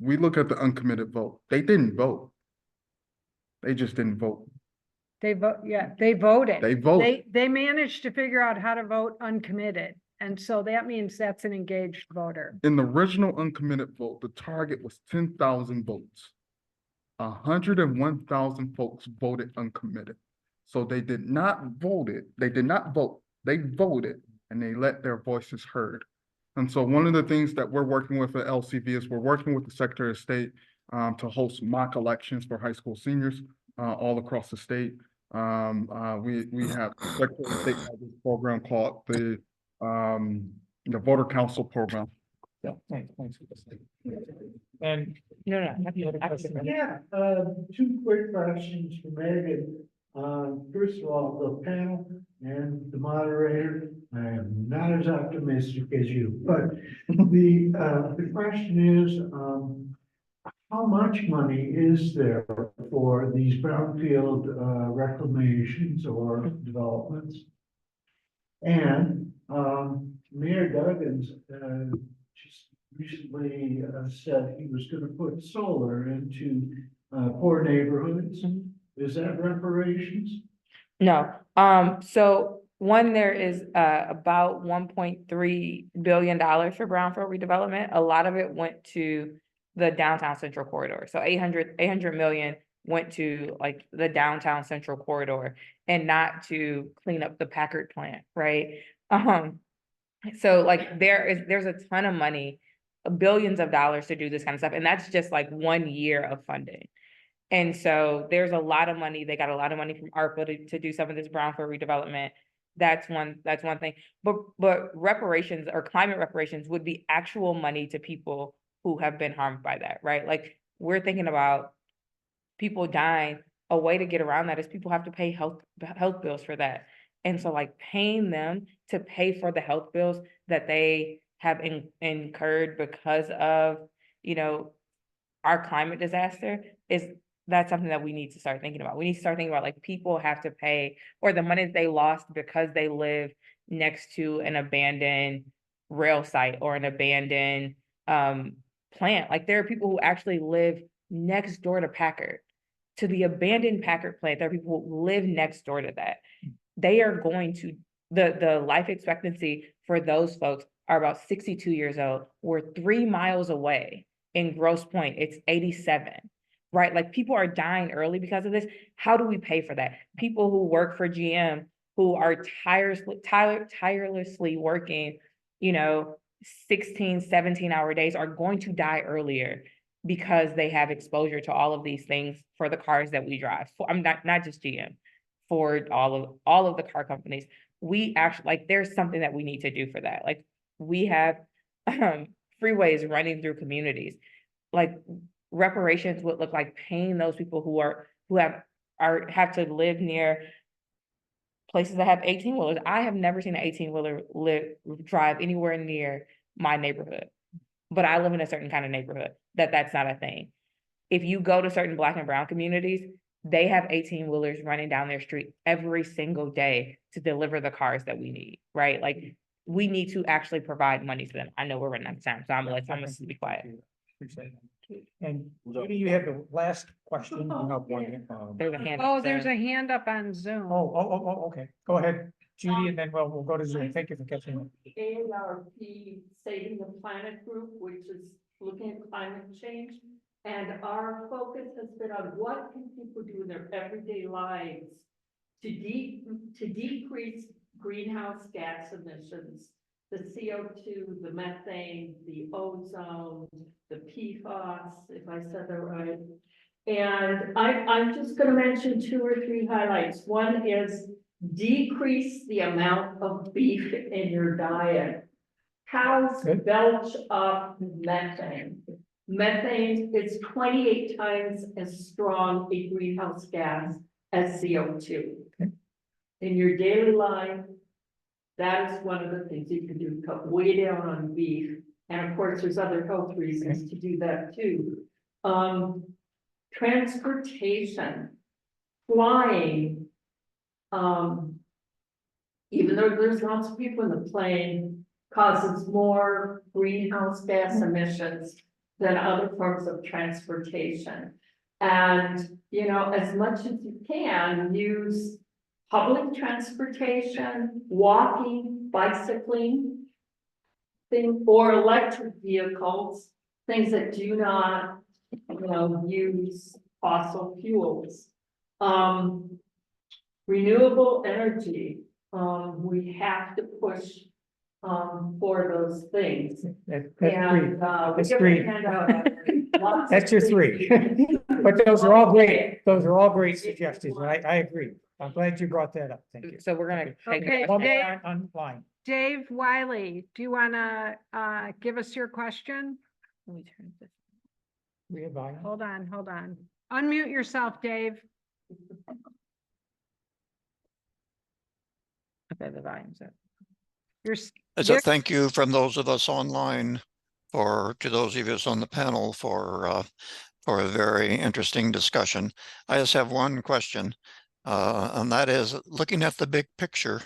We look at the uncommitted vote. They didn't vote. They just didn't vote. They vote, yeah, they voted. They voted. They managed to figure out how to vote uncommitted. And so that means that's an engaged voter. In the original uncommitted vote, the target was 10,000 votes. 101,000 folks voted uncommitted. So they did not vote. They voted, and they let their voices heard. And so one of the things that we're working with at LCV is we're working with the Secretary of State to host mock elections for high school seniors all across the state. We have Secretary of State has this program called the Voter Council Program. Yeah, thanks. And No. you had a question? Yeah, two quick questions for Megan. First of all, the panel and the moderator, I am not as optimistic as you, but the question is, how much money is there for these brownfield reclamations or developments? And Mayor Duggins just recently said he was going to put solar into poor neighborhoods. Is that reparations? No, so one, there is about $1.3 billion for brownfield redevelopment. A lot of it went to the downtown central corridor. So 800 million went to like the downtown central corridor and not to clean up the Packard plant, right? So like there's a ton of money, billions of dollars to do this kind of stuff. And that's just like 1 year of funding. And so there's a lot of money. They got a lot of money from ARPA to do some of this brownfield redevelopment. That's one thing. But reparations or climate reparations would be actual money to people who have been harmed by that, right? Like we're thinking about people dying. A way to get around that is people have to pay health bills for that. And so like paying them to pay for the health bills that they have incurred because of, you know, our climate disaster that's something that we need to start thinking about. We need to start thinking about like people have to pay or the money that they lost because they live next to an abandoned rail site or an abandoned plant. Like there are people who actually live next door to Packard, to the abandoned Packard plant. There are people who live next door to that. They are going to, the life expectancy for those folks are about 62 years old. We're 3 miles away in Grosse Pointe, it's 87, right? Like people are dying early because of this. How do we pay for that? People who work for GM, who are tirelessly working, you know, 16, 17-hour days are going to die earlier because they have exposure to all of these things for the cars that we drive. I'm not just GM, for all of the car companies. We actually, like, there's something that we need to do for that. Like we have freeways running through communities. Like reparations would look like paying those people who have to live near places that have 18-wheelers. I have never seen an 18-wheeler drive anywhere near my neighborhood, but I live in a certain kind of neighborhood that's not a thing. If you go to certain Black and brown communities, they have 18-wheelers running down their street every single day to deliver the cars that we need, right? Like we need to actually provide money to them. I know we're running out of time, so I'm gonna be quiet. And Judy, you have the last question. There's a hand up, Oh, there's so- a hand up on Zoom. Okay. Go ahead, Judy, and then we'll go to Zoom. Thank you for catching it. AARP Saving the Planet Group, which is looking at climate change. And our focus has been on what can people do in their everyday lives to decrease greenhouse gas emissions, the CO2, the methane, the ozone, the PFAS, if I said that right. And I'm just going to mention 2 or 3 highlights. One is decrease the amount of beef in your diet. Cows belch up methane. Methane is 28 times as strong a greenhouse gas as CO2. In your daily life, that is one of the things you can do, cut way down on beef. And of course, there's other health reasons to do that too. Transportation, flying, even though there's lots of people in the plane, causes more greenhouse gas emissions than other forms of transportation. And, you know, as much as you can, use public transportation, walking, bicycling, or electric vehicles, things that do not, you know, use fossil fuels. Renewable energy, we have to push for those things. That's And, That's we give a three. handout. Lots That's of your 3. But those are all great. Those are all great suggestions. And I agree. I'm glad you brought that up. Thank you. So we're gonna take Okay, One more Dave. online. Dave Wiley, do you wanna give us your question? Let me turn this. We have volume. Hold on. Unmute yourself, Dave. Okay, the volume's up. As a thank you from those of us online to those of us on the panel for a very interesting discussion. I just have one question, and that is looking at the big picture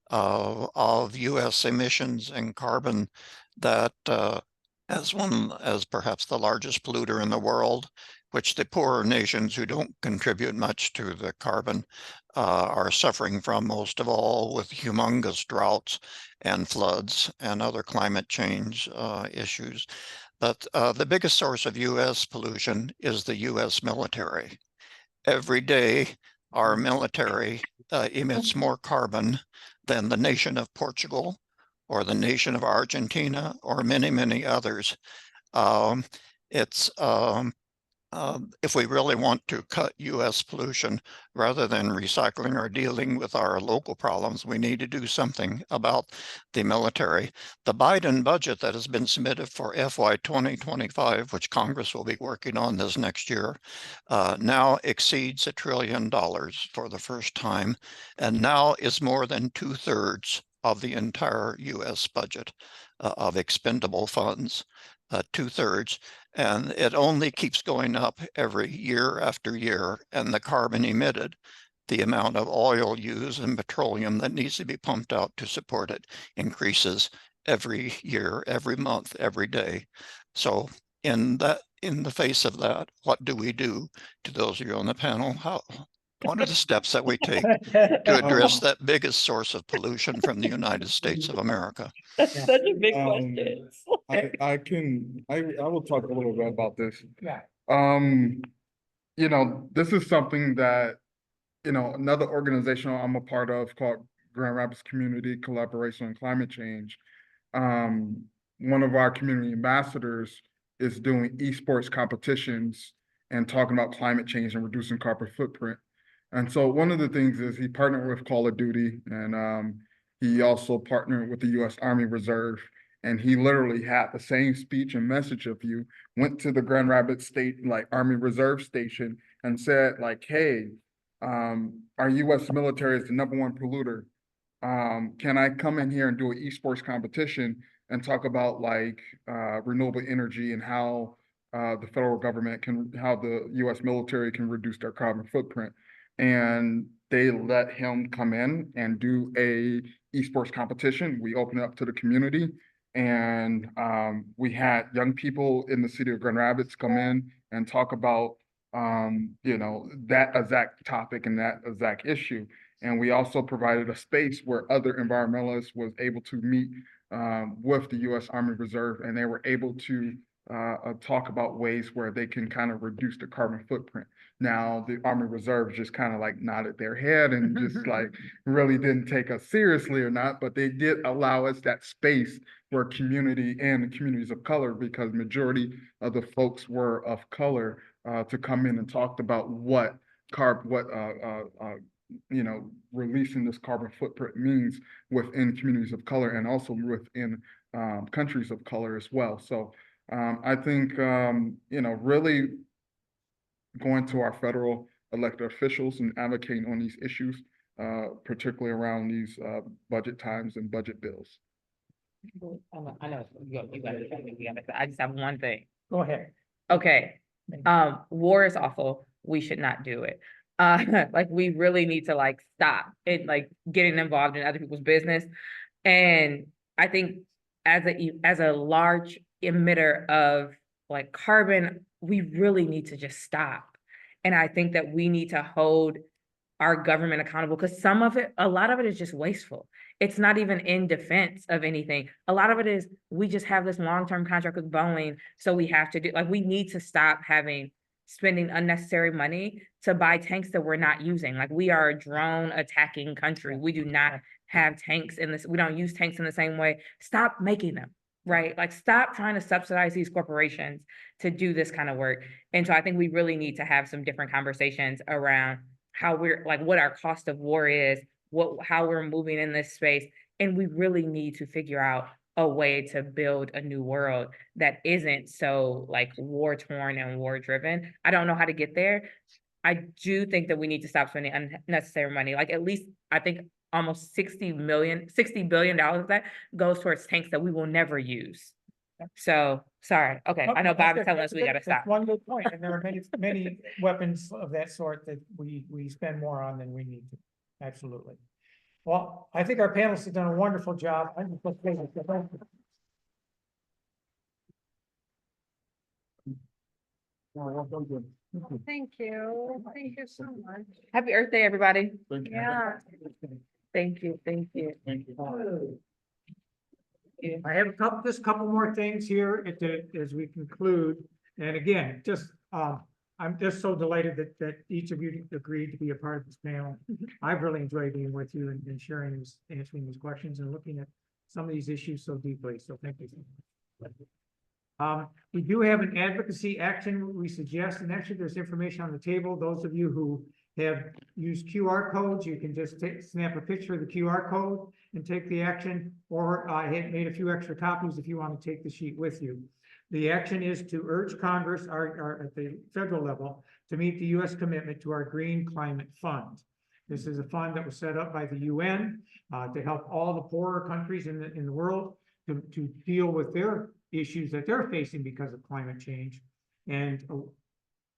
of US emissions and carbon that as perhaps the largest polluter in the world, which the poorer nations who don't contribute much to the carbon are suffering from most of all, with humongous droughts and floods and other climate change issues. But the biggest source of U.S. pollution is the U.S. military. Every day, our military emits more carbon than the nation of Portugal or the nation of Argentina or many, many others. It's if we really want to cut U.S. pollution, rather than recycling or dealing with our local problems, we need to do something about the military. The Biden budget that has been submitted for FY 2025, which Congress will be working on this next year, now exceeds $1 trillion for the first time, and now is more than 2/3 of the entire U.S. budget of expendable funds, 2/3. And it only keeps going up every year after year, and the carbon emitted, the amount of oil used and petroleum that needs to be pumped out to support it, increases every year, every month, every day. So in the face of that, what do we do? To those of you on the panel, what are the steps that we take to address that biggest source of pollution from the United States of America? That's such a big Um, question. I will talk a little bit about this. Yeah. This is something that, another organization I'm a part of called Grand Rapids Community Collaboration on Climate Change. One of our community ambassadors is doing esports competitions and talking about climate change and reducing carbon footprint. And so one of the things is he partnered with Call of Duty, and he also partnered with the U.S. Army Reserve. And he literally had the same speech and message of you, went to the Grand Rapids State Army Reserve Station and said hey, our U.S. military is the #1 polluter. Can I come in here and do an esports competition and talk about renewable energy and how the federal government how the U.S. military can reduce their carbon footprint? And they let him come in and do a esports competition. We opened it up to the community, and we had young people in the city of Grand Rapids come in and talk about that exact topic and that exact issue. And we also provided a space where other environmentalists was able to meet with the U.S. Army Reserve, and they were able to talk about ways where they can kind of reduce the carbon footprint. Now, the Army Reserve just kind of nodded their head and just really didn't take us seriously or not, but they did allow us that space where community and the communities of color, because majority of the folks were of color, to come in and talked about what releasing this carbon footprint means within communities of color and also within countries of color as well. So I think, really going to our federal elected officials and advocating on these issues, particularly around these budget times and budget bills. I know you got it. I just have one thing. Go ahead. Okay. War is awful. We should not do it. We really need to stop it, getting involved in other people's business. And I think as a large emitter of carbon, we really need to just stop. And I think that we need to hold our government accountable, because a lot of it is just wasteful. It's not even in defense of anything. A lot of it is, we just have this long-term contract with Boeing, so we have to do, we need to stop spending unnecessary money to buy tanks that we're not using. We are a drone attacking country. We do not have tanks we don't use tanks in the same way. Stop making them, right? Stop trying to subsidize these corporations to do this kind of work. And so I think we really need to have some different conversations around how we're what our cost of war is, how we're moving in this space. And we really need to figure out a way to build a new world that isn't so war torn and war driven. I don't know how to get there. I do think that we need to stop spending unnecessary money. At least I think almost $60 billion of that goes towards tanks that we will never use. So sorry. Okay. I know Bob is telling us we got to stop. That's one good point. And there are many weapons of that sort that we spend more on than we need to. Absolutely. Well, I think our panelists have done a wonderful job. Thank you. Thank you so much. Happy Earth Day, everybody. Yeah. Thank you, thank you. I have just a couple more things here as we conclude. And again, I'm just so delighted that each of you agreed to be a part of this panel. I've really enjoyed being with you and sharing answering these questions and looking at some of these issues so deeply. So thank you. We do have an advocacy action we suggest, and actually there's information on the table. Those of you who have used QR codes, you can just snap a picture of the QR code and take the action, or I had made a few extra copies if you want to take the sheet with you. The action is to urge Congress, at the federal level, to meet the U.S. commitment to our Green Climate Fund. This is a fund that was set up by the UN to help all the poorer countries in the world to deal with their issues that they're facing because of climate change. And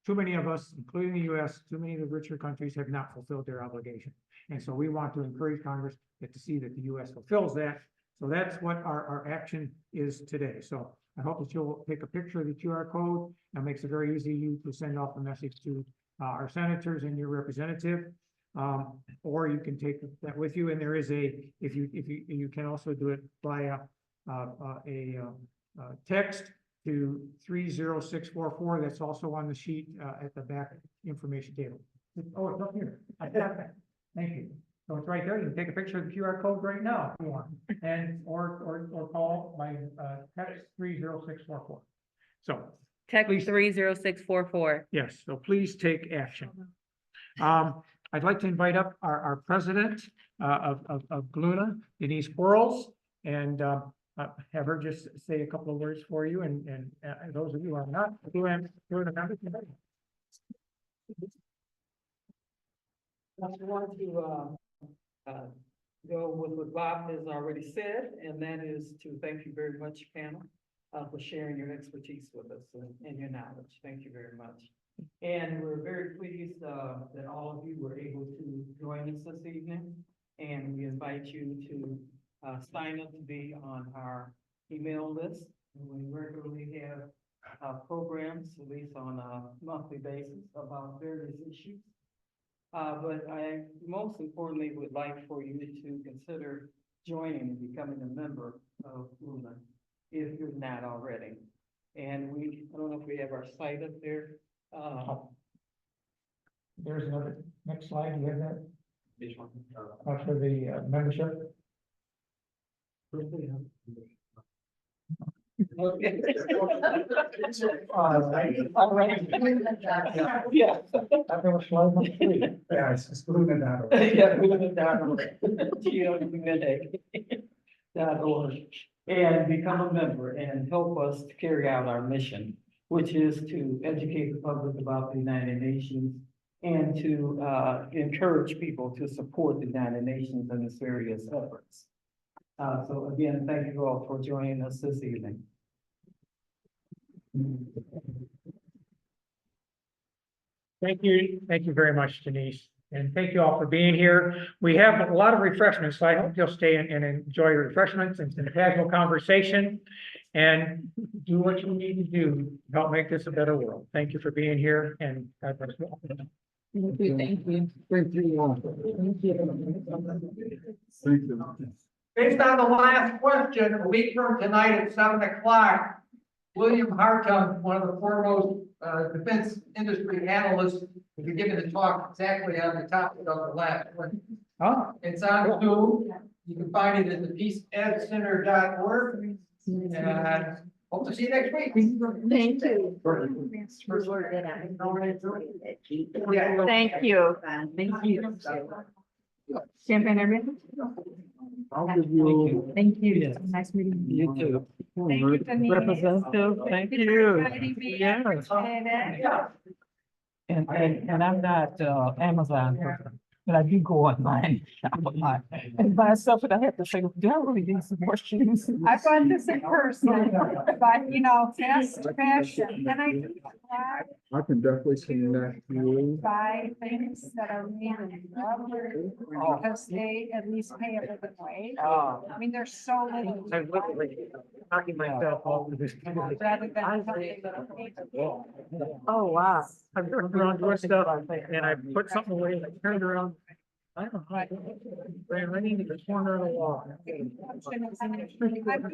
too many of us, including the US, too many of the richer countries have not fulfilled their obligation. And so we want to encourage Congress to see that the US fulfills that. So that's what our action is today. So I hope that you'll take a picture of the QR code. That makes it very easy to send off a message to our senators and your representative. Or you can take that with you. And there is if you can also do it via text to 30644. That's also on the sheet at the back information table. Oh, it's up here. I got that. Thank you. So it's right there. You can take a picture of the QR code right now if you want, and or call my text 30644. So Text please, 30644. yes. So please take action. I'd like to invite up our president of GLUNA, Denise Quarles, and have her just say a couple of words for you, and those of you who are not GLUNA members. I want to go with what Bob has already said, and that is to thank you very much, panel, for sharing your expertise with us and your knowledge. Thank you very much. And we're very pleased that all of you were able to join us this evening, and we invite you to sign up to be on our email list. And we regularly have programs, at least on a monthly basis, about various issues. But I most importantly would like for you to consider joining and becoming a member of GLUNA if you're not already. And I don't know if we have our site up there. There's another, next slide, do you have that? Which one? For the membership? All right. Yeah. There was slide number 3. Yeah, it's GLUNA.org. Yeah, GLUNA.org. And become a member and help us to carry out our mission, which is to educate the public about the United Nations and to encourage people to support the United Nations in its various efforts. So again, thank you all for joining us this evening. Thank you very much, Denise. And thank you all for being here. We have a lot of refreshments, so I hope you'll stay and enjoy the refreshments and some casual conversation. And do what you need to do to help make this a better world. Thank you for being here, and God bless you all. Thank you, thank you. Thank you. Thank you. Based on the last question, a week from tonight at 7 o'clock, William Hartung, one of the foremost defense industry analysts, will be giving a talk exactly on the topic of the last one. Oh, It's on Zoom. You can find it at the peaceedcenter.org. And hope to see you next week. Thank you. Thank you. Thank you. Champagne everything? I'll give you. Thank you. Yes. Nice meeting You too. Thank you, Denise. Representative, thank Thank you you. for inviting me. Yes. Appreciate it. And I'm not Amazon person, but I do go online, shop online, and buy stuff, and I have to say, do I really need some more shoes? I bought this in person, but fast fashion, and I I can definitely connect you. buy things that are made in rubber because they at least pay a living wage. Oh. I mean, there's so little. I'm literally knocking myself over this. Rather than something that'll pay for it. Oh, wow. I turned around doing stuff and I put something away and I turned around. I don't know. I ran right into the corner of the wall. I'm doing really good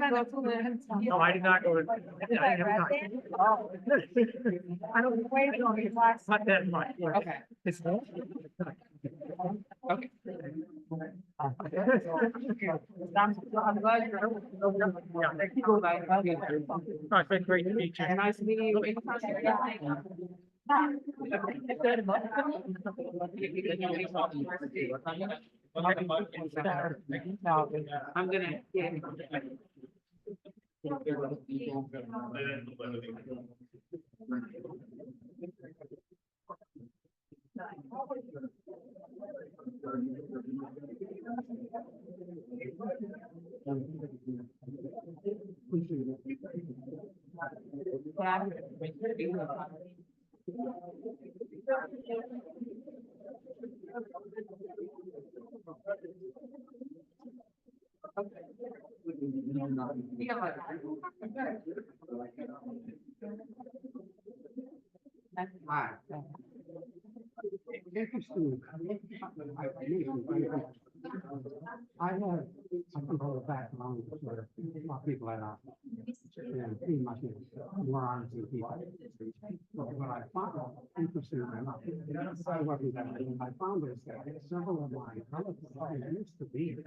on the food. No, I did not go to. I have not. I don't, Wait, not that much. Okay. It's. Okay. I'm glad you're. Yeah, thank you. No, it's been great to meet you. Nice meeting you. I'm gonna. Interesting. I have some control background where people are and pretty much more honest than people. But what I found interesting enough, I wasn't that, I found is that several of my relatives used to be